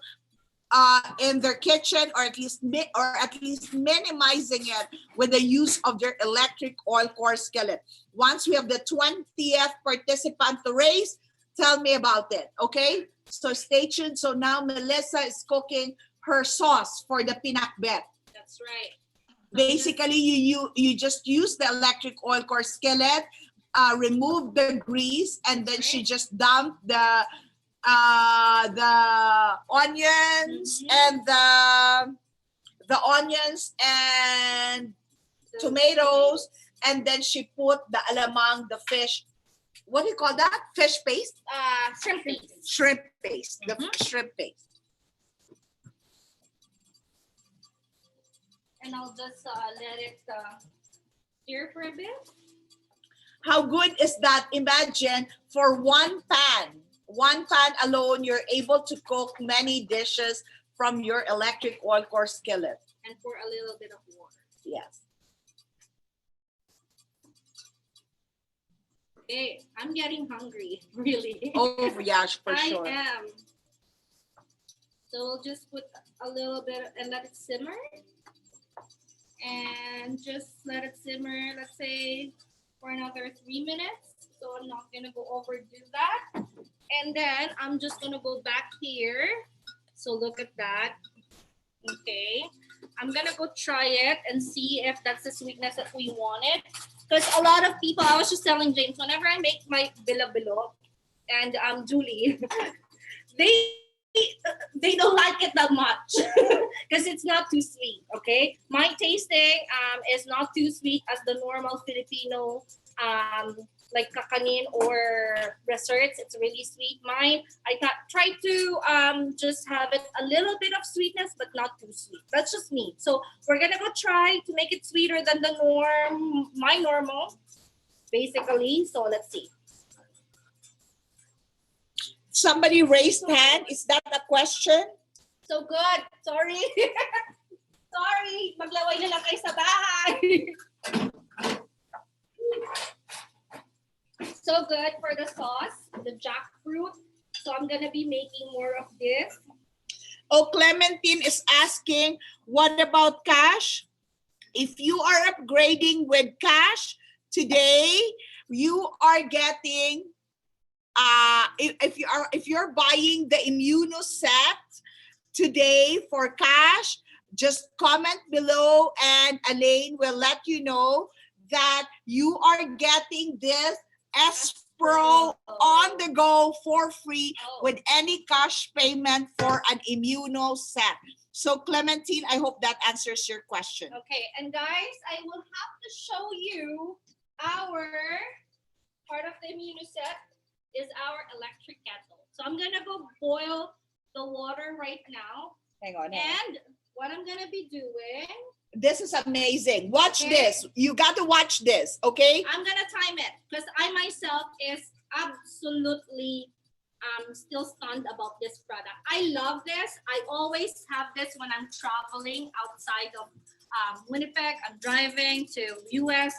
in their kitchen, or at least minimizing it with the use of their electric oil core skillet. Once we have the 20th participant to raise, tell me about it, okay? So stay tuned. So now Melissa is cooking her sauce for the pinakbet. That's right. Basically, you just use the electric oil core skillet, remove the grease, and then she just dumped the onions and the onions and tomatoes, and then she put the alamang, the fish. What do you call that? Fish paste? Shrimp paste. Shrimp paste. The shrimp paste. And I'll just let it stir for a bit. How good is that? Imagine for one pan alone, you're able to cook many dishes from your electric oil core skillet. And pour a little bit of water. Yes. Okay, I'm getting hungry, really. Oh, yeah, for sure. I am. So we'll just put a little bit and let it simmer. And just let it simmer, let's say, for another 3 minutes. So I'm not gonna go overdo that. And then I'm just gonna go back here. So look at that. Okay. I'm gonna go try it and see if that's the sweetness that we wanted. Because a lot of people, I was just telling James, whenever I make my bilo and Julie, they don't like it that much because it's not too sweet. Okay, my tasting is not too sweet as the normal Filipino like kakanin or resorts. It's really sweet. Mine, I try to just have it a little bit of sweetness, but not too sweet. That's just me. So we're gonna go try to make it sweeter than the norm, my normal, basically. So let's see. Somebody raised hand. Is that a question? So good. Sorry. Sorry. Maglaway na lang kayo sa bahay. So good for the sauce, the jackfruit. So I'm going to be making more of this. Oh, Clementine is asking, what about cash? If you are upgrading with cash today, you are getting if you're buying the immuno set today for cash, just comment below and Elaine will let you know that you are getting this S-Pro on the go for free with any cash payment for an immuno set. So Clementine, I hope that answers your question. Okay, and guys, I will have to show you our part of the immuno set is our electric kettle. So I'm gonna go boil the water right now. Hang on. And what I'm gonna be doing. This is amazing. Watch this. You got to watch this, okay? I'm gonna time it because I myself is absolutely still stunned about this product. I love this. I always have this when I'm traveling outside of Winnipeg. I'm driving to US.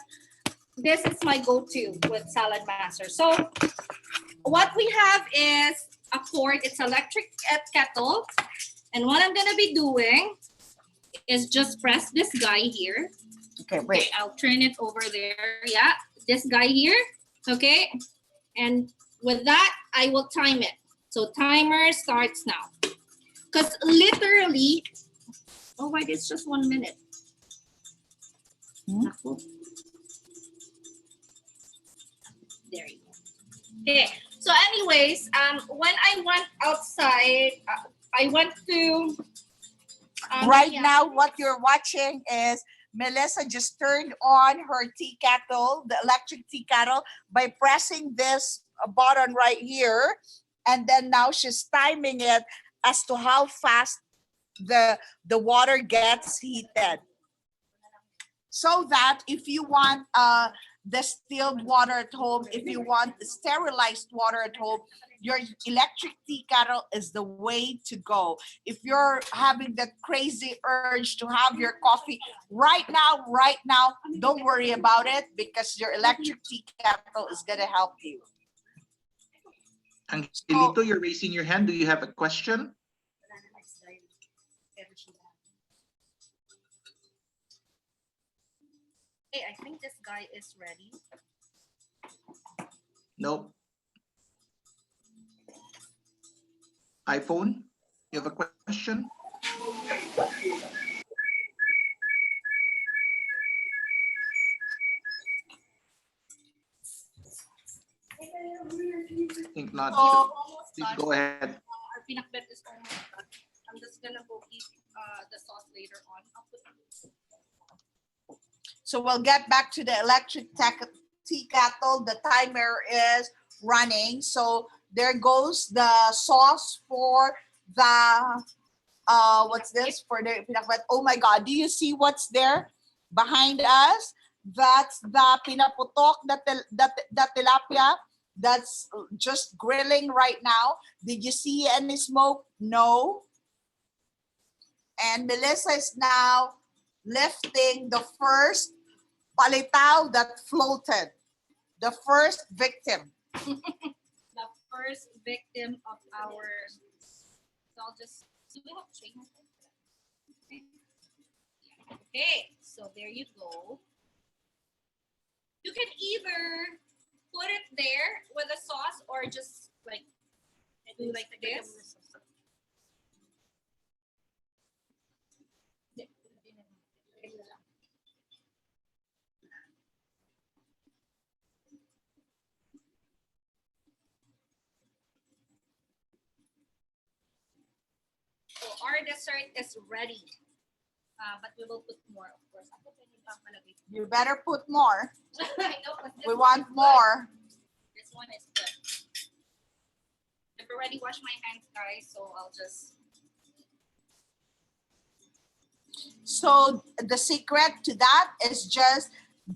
This is my go-to with Saladmaster. So what we have is a cord. It's electric kettle. And what I'm going to be doing is just press this guy here. Okay, wait. Okay, I'll turn it over there. Yeah, this guy here. Okay. And with that, I will time it. So timer starts now. Because literally, oh, wait, it's just 1 minute. There you go. Okay. So anyways, when I went outside, I went to Right yeah. now, what you're watching is Melissa just turned on her tea kettle, the electric tea kettle, by pressing this button right here. And then now she's timing it as to how fast the water gets heated. So that if you want distilled water at home, if you want sterilized water at home, your electric tea kettle is the way to go. If you're having that crazy urge to have your coffee right now, don't worry about it because your electric tea kettle is gonna help you. Angelito, you're raising your hand. Do you have a question? Hey, I think this guy is ready. No. iPhone, you have a question? I think not. Please go ahead. Our pinakbet is almost done. I'm just gonna go eat the sauce later on. I'll put So we'll get back to the electric tea kettle. The timer is running. So there goes the sauce for the what's this for the pinakbet? Oh my God! Do you see what's there behind us? That's the pinaputok, the tilapia that's just grilling right now. Did you see any smoke? No. And Melissa is now lifting the first palitaw that floated, the first victim. the first victim of our. So I'll just. Do we have chain? Okay, so there you go. You can either put it there with a sauce or just like do like this. So our dessert is ready, but we will put more, of course. You better put more. I know, but this We one want is good. more. This one is good. I've already washed my hands, guys, so I'll just. So the secret to that is just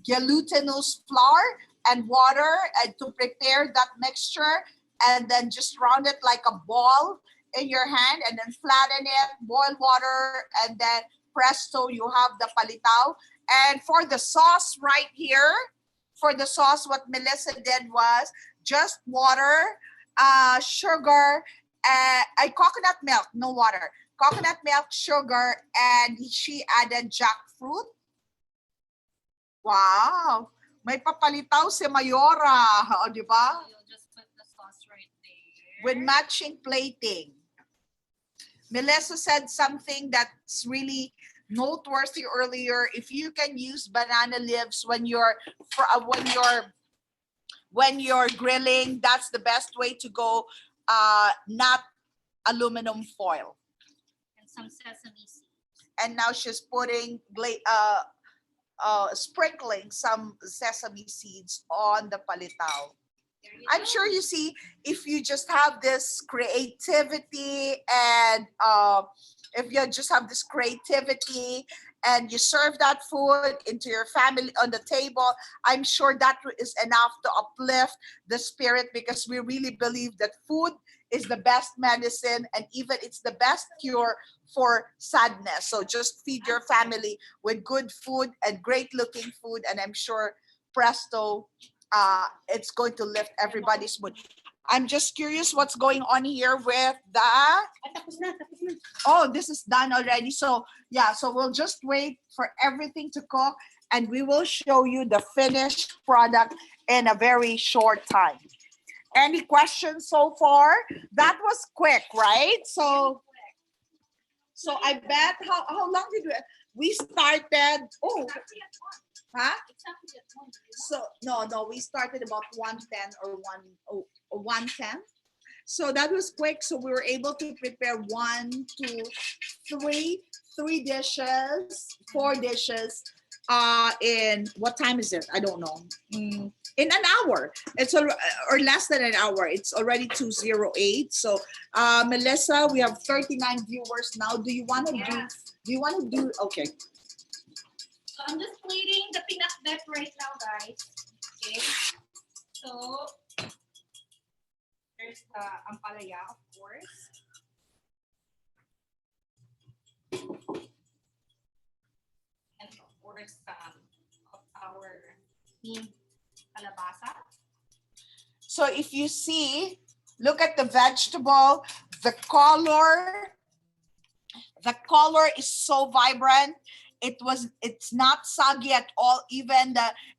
glutinous flour and water and to prepare that mixture, and then just round it like a ball in your hand and then flatten it, boil water, and then presto, you have the palitaw. And for the sauce right here, for the sauce, what Melissa did was just water, sugar, coconut milk, no water. Coconut milk, sugar, and she added jackfruit. Wow! May papalitaw si Mayora, o di ba? You'll just put the sauce right there. With matching plating. Melissa said something that's really noteworthy earlier. If you can use banana leaves when you're grilling, that's the best way to go. Not aluminum foil. And some sesame seeds. And now she's putting sprinkling some sesame seeds on the palitaw. I'm sure you see, if you just have this creativity and if you just have this creativity and you serve that food into your family on the table, I'm sure that is enough to uplift the spirit, because we really believe that food is the best medicine and even it's the best cure for sadness. So just feed your family with good food and great looking food, and I'm sure presto, it's going to lift everybody's mood. I'm just curious what's going on here with the. Oh, this is done already. So yeah, so we'll just wait for everything to cook and we will show you the finished product in a very short time. Any questions so far? That was quick, right? So I bet how long did we started? Oh, Huh? Exactly at one. So no, we started about 110 or 110. So that was quick. So we were able to prepare 3 dishes, 4 dishes. In what time is it? I don't know. In an hour. It's or less than an hour. It's already 2:08. So Melissa, we have 39 viewers now. Do you want to do? Do you want to do? Okay. So I'm just plating the pinakbet right now, guys. Okay. So there's the ampalaya, of course. And of course, of our steamed kalabasa. So if you see, look at the vegetable, the color is so vibrant. It's not soggy at all. Even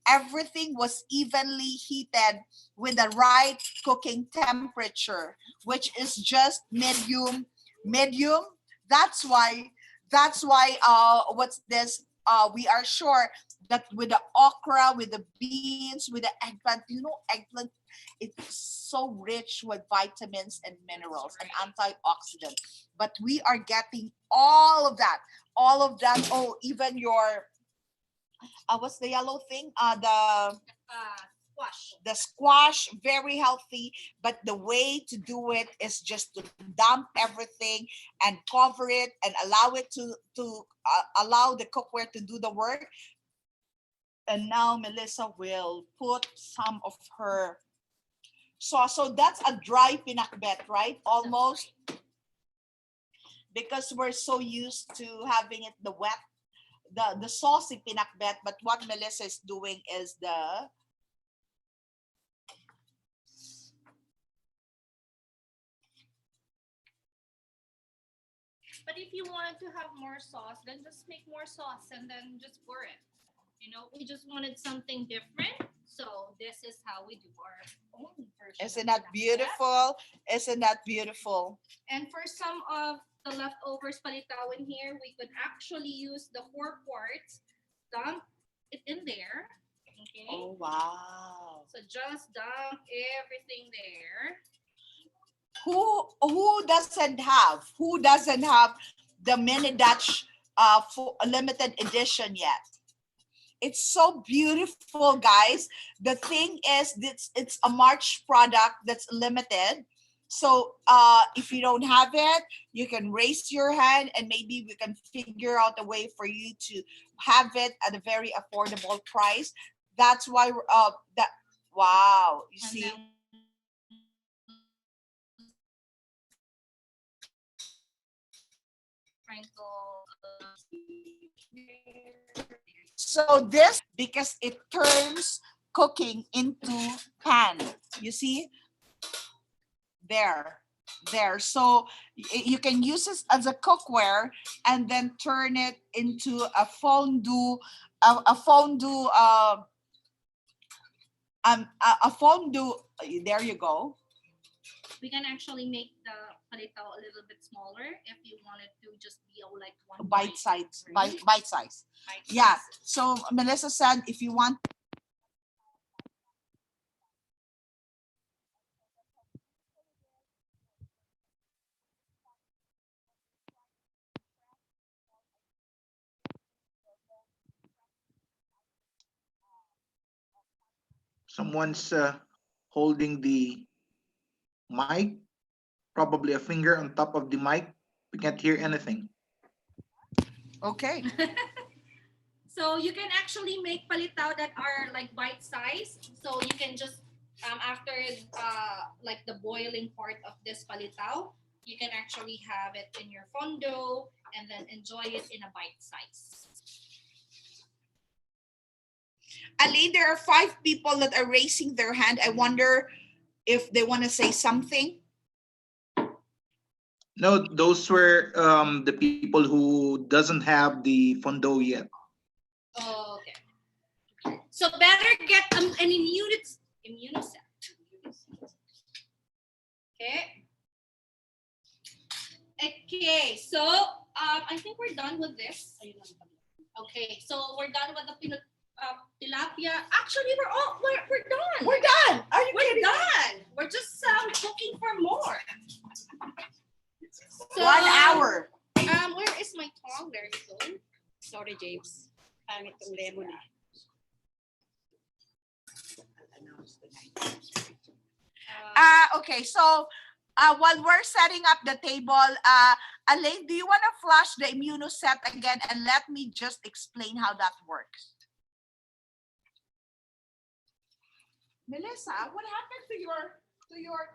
everything was evenly heated with the right cooking temperature, which is just medium. That's why what's this? We are sure that with the okra, with the beans, with the eggplant, eggplant, it's so rich with vitamins and minerals and antioxidants. But we are getting all of that. Oh, even your what's the yellow thing? Squash. The squash, very healthy, but the way to do it is just to dump everything and cover it and allow it to allow the cookware to do the work. And now Melissa will put some of her sauce. So that's a dry pinakbet, right? Almost. Because we're so used to having it the wet, the saucy pinakbet. But what Melissa is doing is the But if you wanted to have more sauce, then just make more sauce and then just pour it. We just wanted something different. So this is how we do our own version. Isn't that beautiful? Isn't that beautiful? And for some of the leftovers palitaw in here, we could actually use the 4 quarts, dump it in there. Okay. Oh wow. So just dump everything there. Who doesn't have the mini Dutch for a limited edition yet? It's so beautiful, guys. The thing is, it's a March product that's limited. So if you don't have it, you can raise your hand and maybe we can figure out a way for you to have it at a very affordable price. That's why wow, you And see. then sprinkle. So this, because it turns cooking into pan. You see? There. So you can use this as a cookware and then turn it into a fondue, a fondue, there you go. We can actually make the palitaw a little bit smaller if you want it to just be like one Bite size. right? Bite size. Yeah. So Melissa said if you want Someone's holding the mic, probably a finger on top of the mic. We can't hear anything. okay. So you can actually make palitaw that are like bite size. So you can just after like the boiling part of this palitaw, you can actually have it in your fondue and then enjoy it in a bite size. Ali, there are 5 people that are raising their hand. I wonder if they want to say something. No, those were the people who doesn't have the fondue yet. Oh, okay. So better get an immunoset. Okay. Okay, so I think we're done with this. Okay, so we're done with the tilapia. Actually, we're done. We're done. Are you We're kidding? done. We're just cooking for more. So, 1 hour. Where is my tongue? There you go. Sorry, James. Pangit tong lemon eh. Okay, so while we're setting up the table, Elaine, do you want to flash the immunoset again and let me just explain how that works? Melissa, what happened to your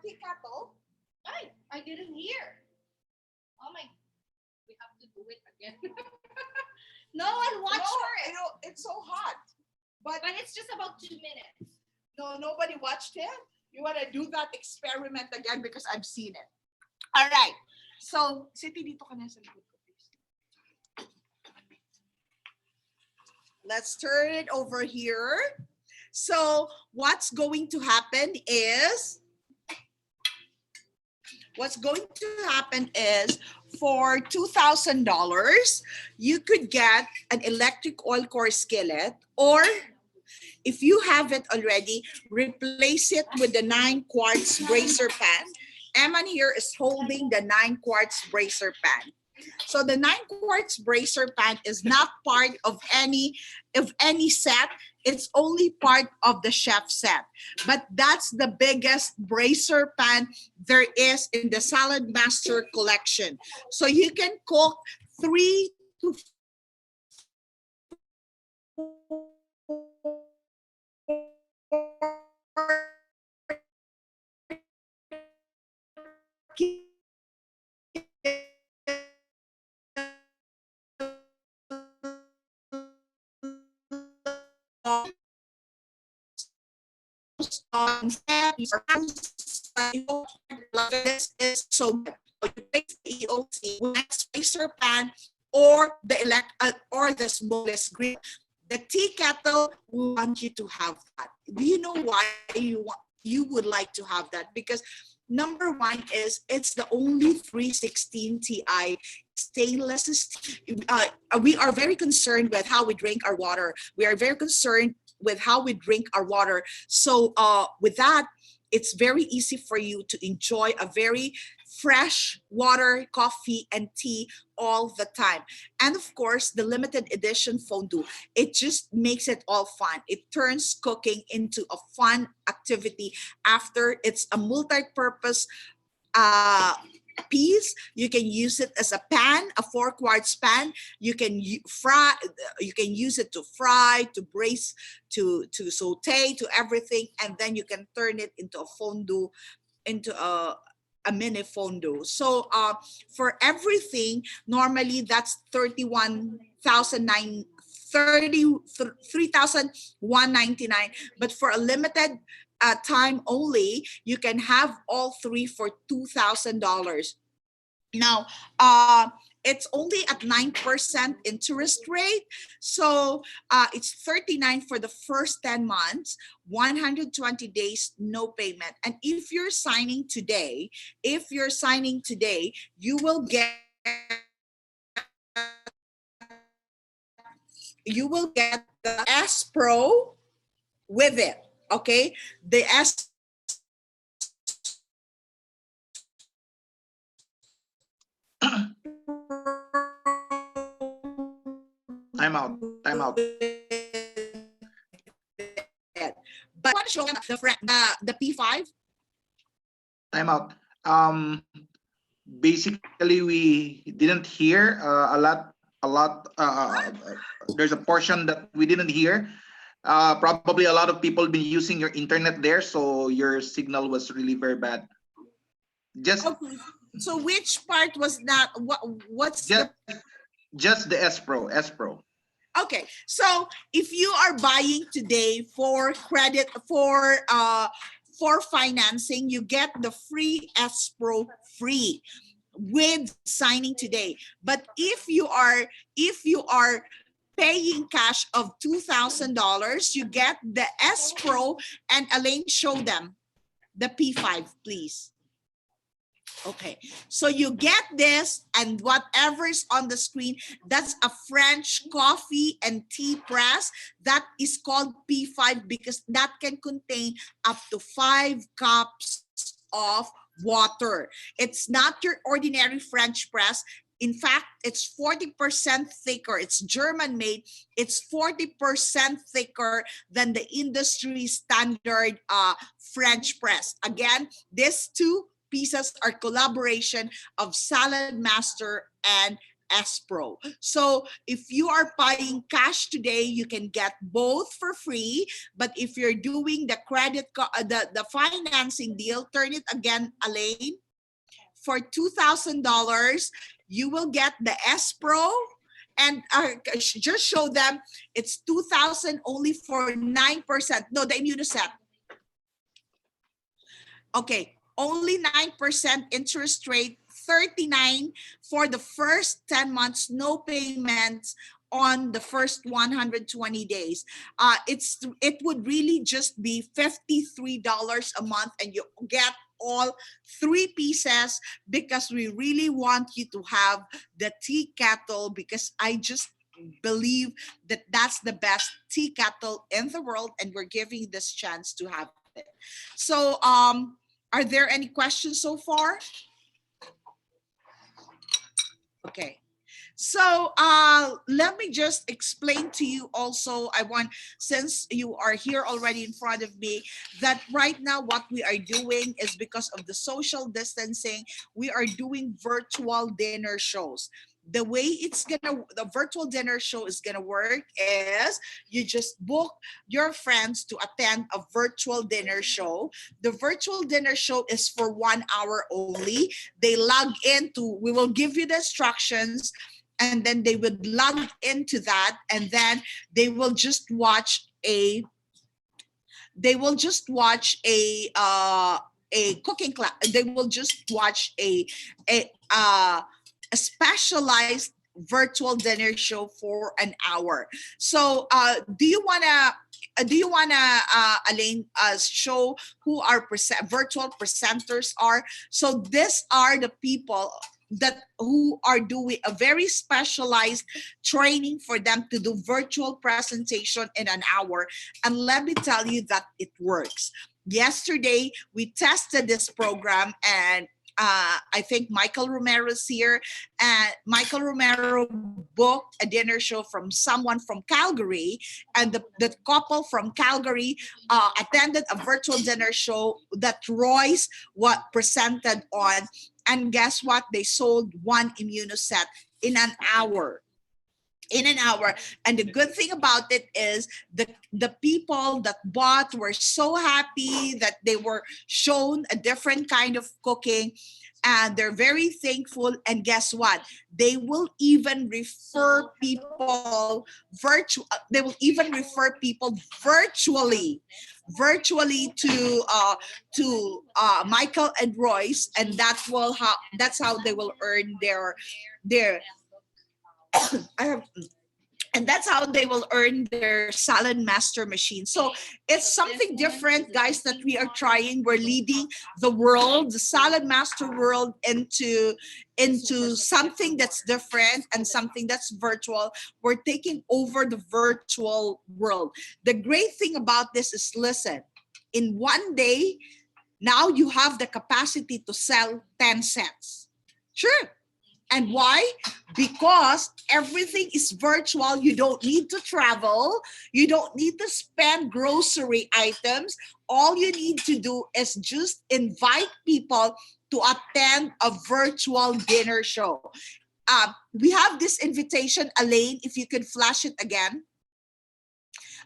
tea kettle? I didn't hear. Oh my, we have to do it again. No one watched for it. You know, it's so hot. But it's just about 2 minutes. No, nobody watched it. You want to do that experiment again because I've seen it. All right. So, Siti, dito ka na sa likod ko, please. Let's turn it over here. So what's going to happen is for $2,000, you could get an electric oil core skillet, or if you have it already, replace it with the 9 quarts brazier pan. Eman here is holding the 9 quarts brazier pan. So the 9 quarts brazier pan is not part of any set. It's only part of the chef set. But that's the biggest brazier pan there is in the Saladmaster collection. So you can cook 3 to 4 this is so good. You place the EOC next brazier pan or the smallest grill. The tea kettle, we want you to have that. Do you know why you would like to have that? Because number one is it's the only 316 Ti stainless. We are very concerned with how we drink our water. We are very concerned with how we drink our water. So with that, it's very easy for you to enjoy a very fresh water, coffee, and tea all the time. And of course, the limited edition fondue, it just makes it all fun. It turns cooking into a fun activity after it's a multi-purpose piece. You can use it as a pan, a 4 quarts pan. You can fry. You can use it to fry, to braise, to saute, to everything, and then you can turn it into a fondue, into a mini fondue. So for everything, normally that's 3,199. But for a limited time only, you can have all 3 for $2,000. Now, it's only at 9% interest rate. So it's 39 for the first 10 months, 120 days, no payment. And if you're signing today, you will get the S Pro with it. Okay, the S Time out. But I want to show them the P5. Time out. Basically, we didn't hear a lot. There's a portion that we didn't hear. Probably a lot of people been using your internet there, so your signal was really very bad. Just Okay. So which part was not? What's just the S Pro. Okay, so if you are buying today for credit for financing, you get the free S Pro free with signing today. But if you are paying cash of $2,000, you get the S Pro. And Elaine, show them the P5, please. Okay, so you get this, and whatever is on the screen, that's a French coffee and tea press. That is called P5 because that can contain up to 5 cups of water. It's not your ordinary French press. In fact, it's 40% thicker. It's German made. It's 40% thicker than the industry standard French press. Again, these two pieces are collaboration of Saladmaster and Espro. So if you are buying cash today, you can get both for free. But if you're doing the the financing deal, turn it again, Elaine, for $2,000, you will get the Espro. And just show them it's 2,000 only for 9%. No, the Immunoset. Okay, only 9% interest rate, 39 for the first 10 months, no payments on the first 120 days. It would really just be $53 a month, and you get all 3 pieces because we really want you to have the tea kettle, because I just believe that that's the best tea kettle in the world, and we're giving you this chance to have it. So are there any questions so far? Okay. So let me just explain to you also, since you are here already in front of me, that right now what we are doing is, because of the social distancing, we are doing virtual dinner shows. The way the virtual dinner show is gonna work is you just book your friends to attend a virtual dinner show. The virtual dinner show is for 1 hour only. They log into, we will give you the instructions, and then they would log into that, and then they will just watch a cooking class. They will just watch a specialized virtual dinner show for an hour. So do you wanna Elaine, show who our virtual presenters are? So these are the people who are doing a very specialized training for them to do virtual presentation in an hour. And let me tell you that it works. Yesterday, we tested this program, and I think Michael Romero is here, and Michael Romero booked a dinner show from someone from Calgary, and the couple from Calgary attended a virtual dinner show that Royce presented on, and guess what? They sold 1 Immunoset in an hour. And the good thing about it is the people that bought were so happy that they were shown a different kind of cooking, and they're very thankful. And guess what? They will even refer people virtually to Michael and Royce, and that's how they will earn their and that's how they will earn their Saladmaster machine. So it's something different, guys, that we are trying. We're leading the world, the Saladmaster world, into something that's different and something that's virtual. We're taking over the virtual world. The great thing about this is, listen, in one day, now you have the capacity to sell 10 sets. Sure. And why? Because everything is virtual. You don't need to travel. You don't need to spend grocery items. All you need to do is just invite people to attend a virtual dinner show. We have this invitation, Elaine, if you could flash it again.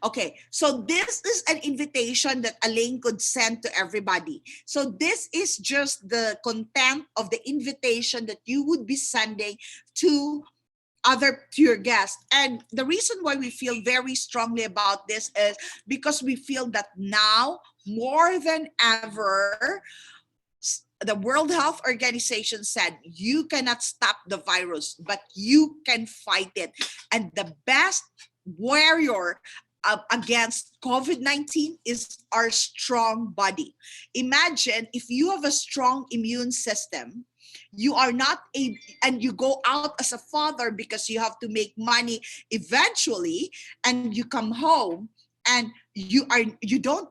Okay, so this is an invitation that Elaine could send to everybody. So this is just the content of the invitation that you would be sending to your guests. And the reason why we feel very strongly about this is because we feel that now more than ever, the World Health Organization said you cannot stop the virus, but you can fight it. And the best warrior against COVID-19 is our strong body. Imagine if you have a strong immune system, you are not able, and you go out as a father because you have to make money eventually, and you come home and you don't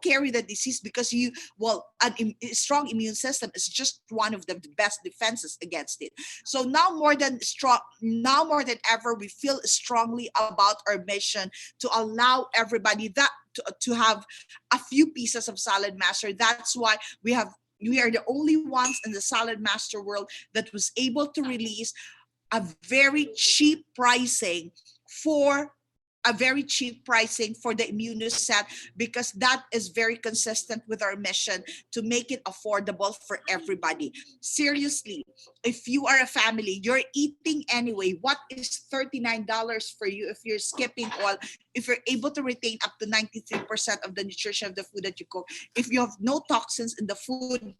carry the disease because a strong immune system is just one of the best defenses against it. So now more than ever, we feel strongly about our mission to allow everybody to have a few pieces of Saladmaster. That's why we are the only ones in the Saladmaster world that was able to release a very cheap pricing for the Immunoset, because that is very consistent with our mission to make it affordable for everybody. Seriously, if you are a family, you're eating anyway, what is $39 for you if you're skipping all, if you're able to retain up to 93% of the nutrition of the food that you cook, if you have no toxins in the food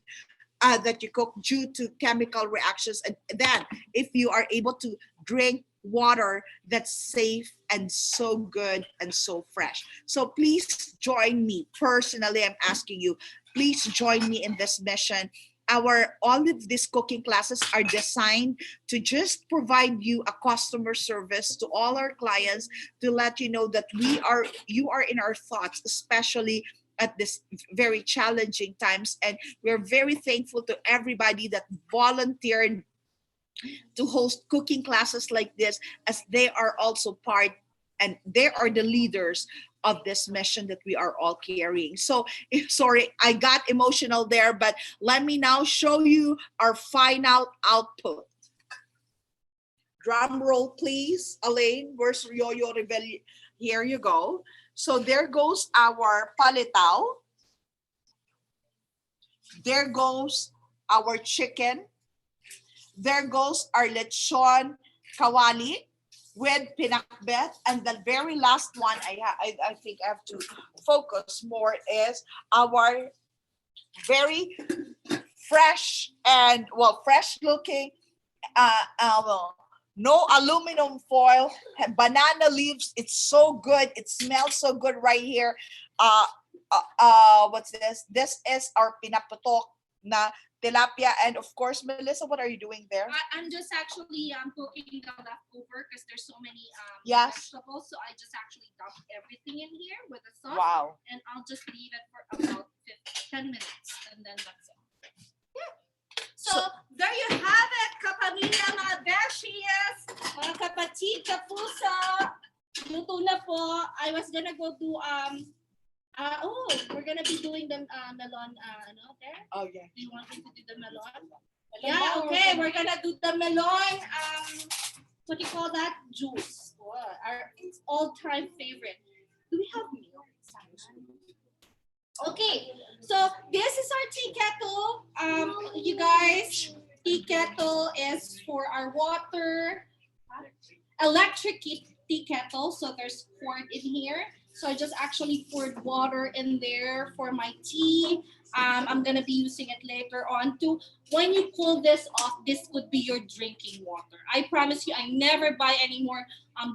that you cook due to chemical reactions, and then if you are able to drink water that's safe and so good and so fresh. So please join me. Personally, I'm asking you, please join me in this mission. All of these cooking classes are designed to just provide you a customer service to all our clients, to let you know that you are in our thoughts, especially at this very challenging times. And we're very thankful to everybody that volunteered to host cooking classes like this, as they are also part, and they are the leaders of this mission that we are all carrying. So sorry, I got emotional there, but let me now show you our final output. Drum roll, please. Elaine, where's Yo-Yo Rebel? Here you go. So there goes our palitaw. There goes our chicken. There goes our lechon kawali with pinakbet. And the very last one I think I have to focus more is our very fresh and fresh looking no aluminum foil, banana leaves. It's so good. It smells so good right here. What's this? This is our pinaputok na tilapia. And of course, Melissa, what are you doing there? I'm just actually cooking the leftover because there's so many Yes. vegetables. So I just actually dump everything in here with the sauce. Wow. And I'll just leave it for about 10 minutes. And then that's it. Yeah. So there you have it, kapamilya, mga beshies, mga kapatid, kapuso. Luto na po. I was gonna go do we're gonna be doing the melon there. Oh yeah. Do you want me to do the melon? Yeah, okay, we're gonna do the melon, what do you call that? Juice. Our all-time favorite. Do we have milk? Okay, so this is our tea kettle. You guys, tea kettle is for our water. Electric tea kettle, so there's quart in here. So I just actually poured water in there for my tea. I'm gonna be using it later on too. When you cool this off, this could be your drinking water. I promise you, I never buy any more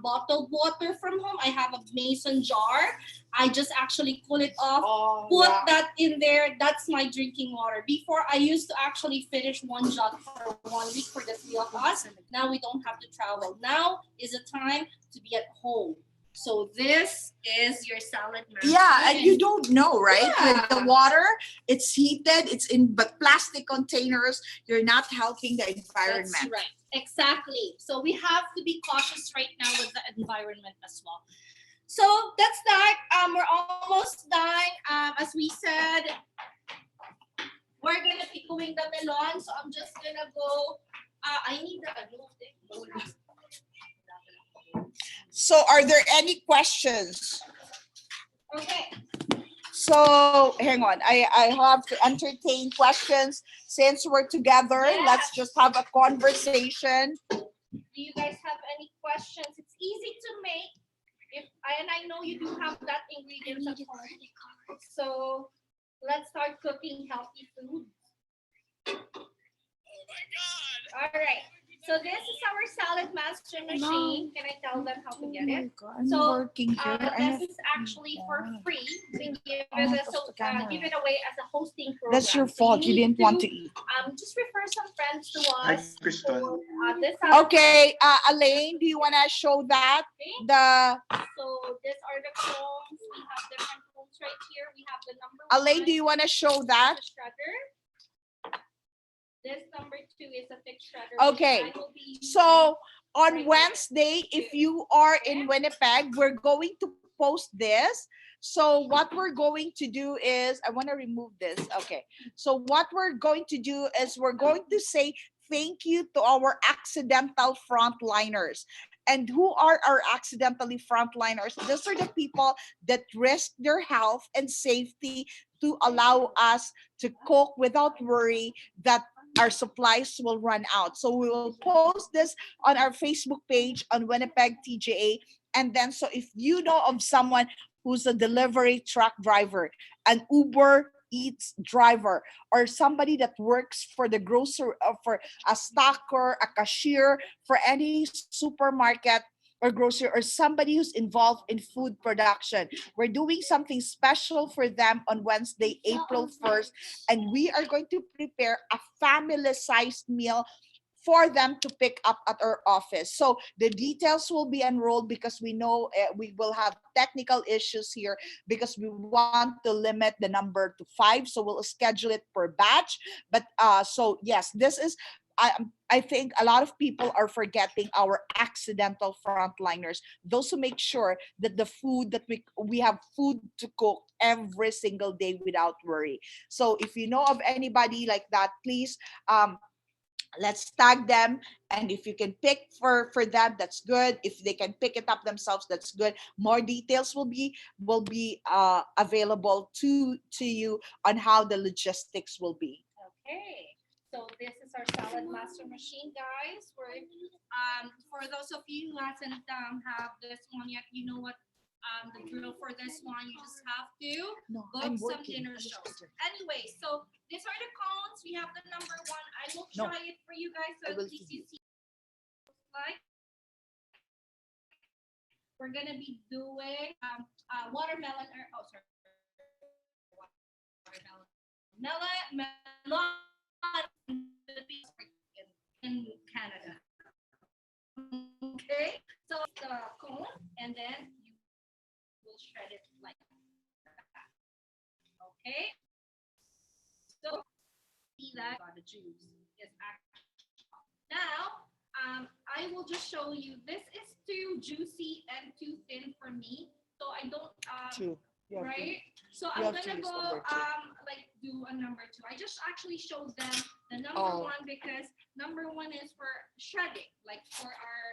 bottled water from home. I have a mason jar. I just actually cool it off, put that in there. That's my drinking water. Before, I used to actually finish one jug for 1 week for the 3 of us. Now we don't have to travel. Now is the time to be at home. So this is your Saladmaster. Yeah, and you don't know, right? Yeah. With the water, it's heated, it's in but plastic containers. You're not helping the environment. That's right. Exactly. So we have to be cautious right now with the environment as well. So that's that. We're almost done. As we said, we're gonna be doing the melon. So I'm just gonna go. I need the thing. So are there any questions? Okay. So hang on, I have to entertain questions since we're together. Yes. Let's just have a conversation. Do you guys have any questions? It's easy to make. I know you do have that ingredients at home. So let's start cooking healthy food. Oh my God! All right. So this is our Saladmaster machine. Can I tell them how to get it? I'm So, working here. I This is actually for free. We give Oh, it, that's the camera. give it away as a hosting program. That's your So fault. You need didn't want to eat. Just refer some friends to Hi, us. Kristen. For, this Okay, Elaine, do you want to show that? The So these are the clones. We have different clones right here. We have the number Elaine, one, do you want to show that? the shredder. This number 2 is a thick shredder. Okay, which I will be using. so on right Wednesday, if you are in Winnipeg, we're going to post this. So what we're going to do is, I want to remove this. Okay. So what we're going to do is we're going to say thank you to our accidental frontliners. And who are our accidentally frontliners? These are the people that risk their health and safety to allow us to cook without worry that our supplies will run out. So we will post this on our Facebook page on Winnipeg TGA. And then, so if you know of someone who's a delivery truck driver, an Uber Eats driver, or somebody that works for the grocery, for a stocker, a cashier, for any supermarket or grocery, or somebody who's involved in food production, we're doing something special for them on Wednesday, April 1st, and we are going to prepare a family-sized meal for them to pick up at our office. So the details will be enrolled because we know we will have technical issues here because we want to limit the number to 5. So we'll schedule it per batch. But so yes, this is, I think a lot of people are forgetting our accidental frontliners, those who make sure that the food that we have food to cook every single day without worry. So if you know of anybody like that, please let's tag them, and if you can pick for them, that's good. If they can pick it up themselves, that's good. More details will be available to you on how the logistics will be. Okay, so this is our Saladmaster machine, guys. For those of you who hasn't have this one yet, you know what the drill for this one. You just have to book some dinner shows. Anyway, so these are the cones. We have the number 1. I will try it for you guys so at least you see what it looks like. We're gonna be doing watermelon. Melon in Canada. Okay, so the cone, and then you will shred it like that. Okay, so see that the juice is actually now. I will just show you. This is too juicy and too thin for me, so I don't. Right? So I'm gonna go like do a number 2. I just actually showed them the number 1 because number 1 is for shredding, like for our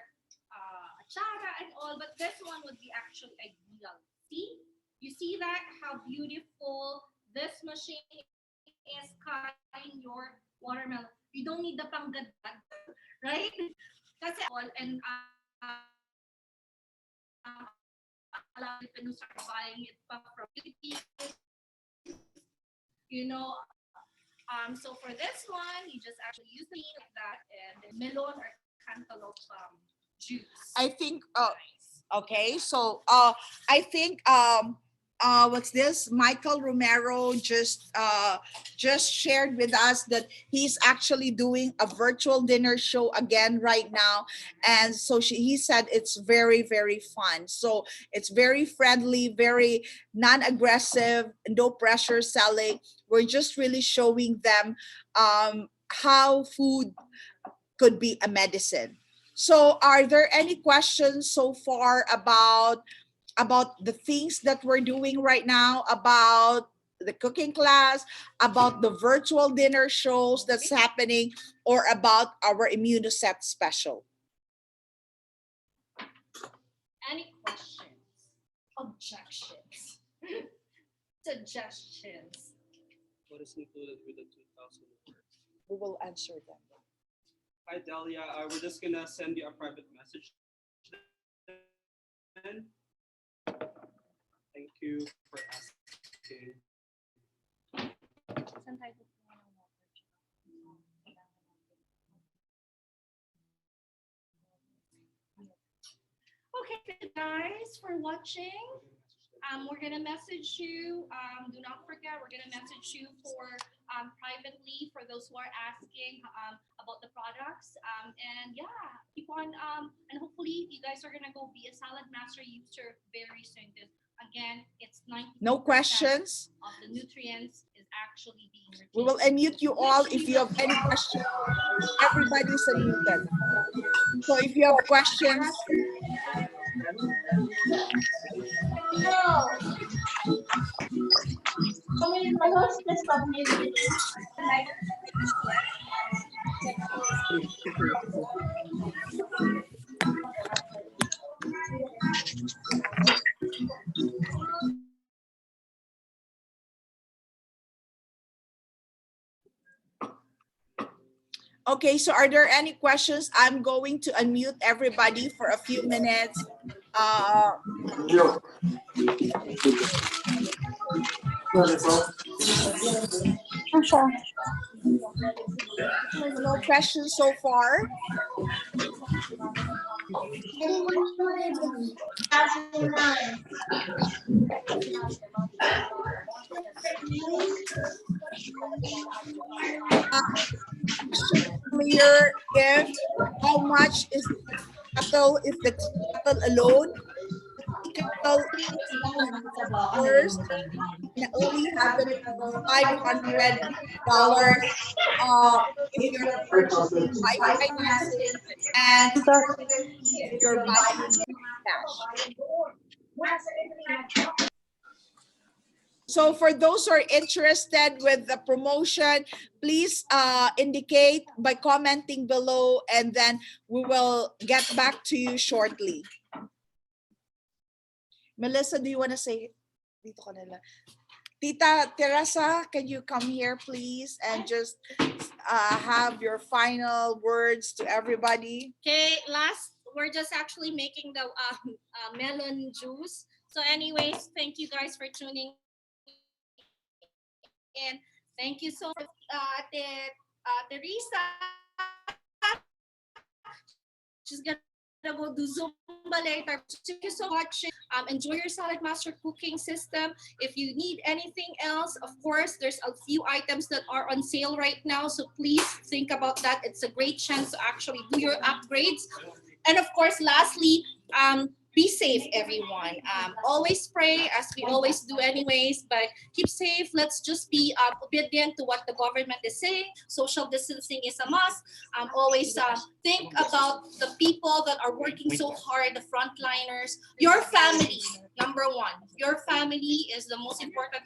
achara and all, but this one would be actually ideal. See? You see that? How beautiful this machine is cutting your watermelon. You don't need the panggadag, right? Kasi all and a lot of people start buying it from Philippines, you know. So for this one, you just actually use the like that and the melon or cantaloupe juice. I think okay, so I think what's this? Michael Romero just shared with us that he's actually doing a virtual dinner show again right now, and so he said it's very, very fun. So it's very friendly, very non-aggressive, no pressure selling. We're just really showing them how food could be a medicine. So are there any questions so far about the things that we're doing right now, about the cooking class, about the virtual dinner shows that's happening, or about our Immunoset special? Any questions, objections, suggestions? What is included with the 2,000 words? We will answer them. Hi, Delia. We're just gonna send you a private message then. Thank you for asking. guys for watching. We're gonna message you. Do not forget, we're gonna message you for privately for those who are asking about the products. And yeah, keep on. And hopefully, you guys are gonna go be a Saladmaster user very soon. Because again, it's 90% No questions. of the nutrients is actually being retained. We will unmute you all if you have any questions. Everybody's unmuted. So if you have questions, okay, so are there any questions? I'm going to unmute everybody for a few minutes. No questions so far. Clear if how much is cattle if the cattle alone cattle first and only happen $500 if you're purchasing by financing and if you're buying cash. So for those who are interested with the promotion, please indicate by commenting below and then we will get back to you shortly. Melissa, do you want to say dito ka nila? Tita Teresa, can you come here please and just have your final words to everybody? Okay, last, we're just actually making the melon juice. So anyways, thank you guys for tuning in. Thank you so much, Teresa. She's gonna go do Zumba later. Thank you so much. Enjoy your Saladmaster cooking system. If you need anything else, of course, there's a few items that are on sale right now. So please think about that. It's a great chance to actually do your upgrades. And of course, lastly, be safe, everyone. Always pray, as we always do anyways, but keep safe. Let's just be obedient to what the government is saying. Social distancing is a must. Always think about the people that are working so hard, the frontliners, your family, number one. Your family is the most important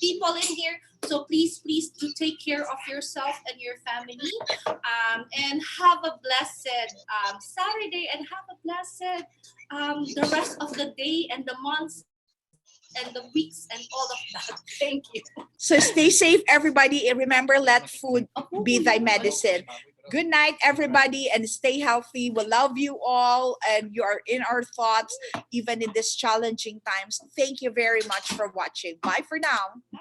people in here. So please, please do take care of yourself and your family. And have a blessed Saturday and have a blessed the rest of the day and the months and the weeks and all of that. Thank you. So stay safe, everybody, and remember, let food be thy medicine. Good night, everybody, and stay healthy. We love you all, and you are in our thoughts, even in these challenging times. Thank you very much for watching. Bye for now. Bye.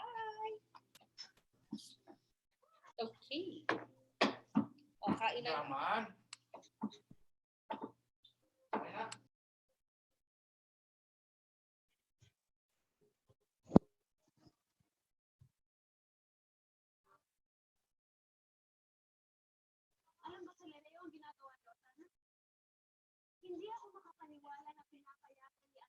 Okay. O, kain na. Alam ba sa Leo ang ginagawa daw sana? Hindi ako makapaniwala na pinapayatan niya.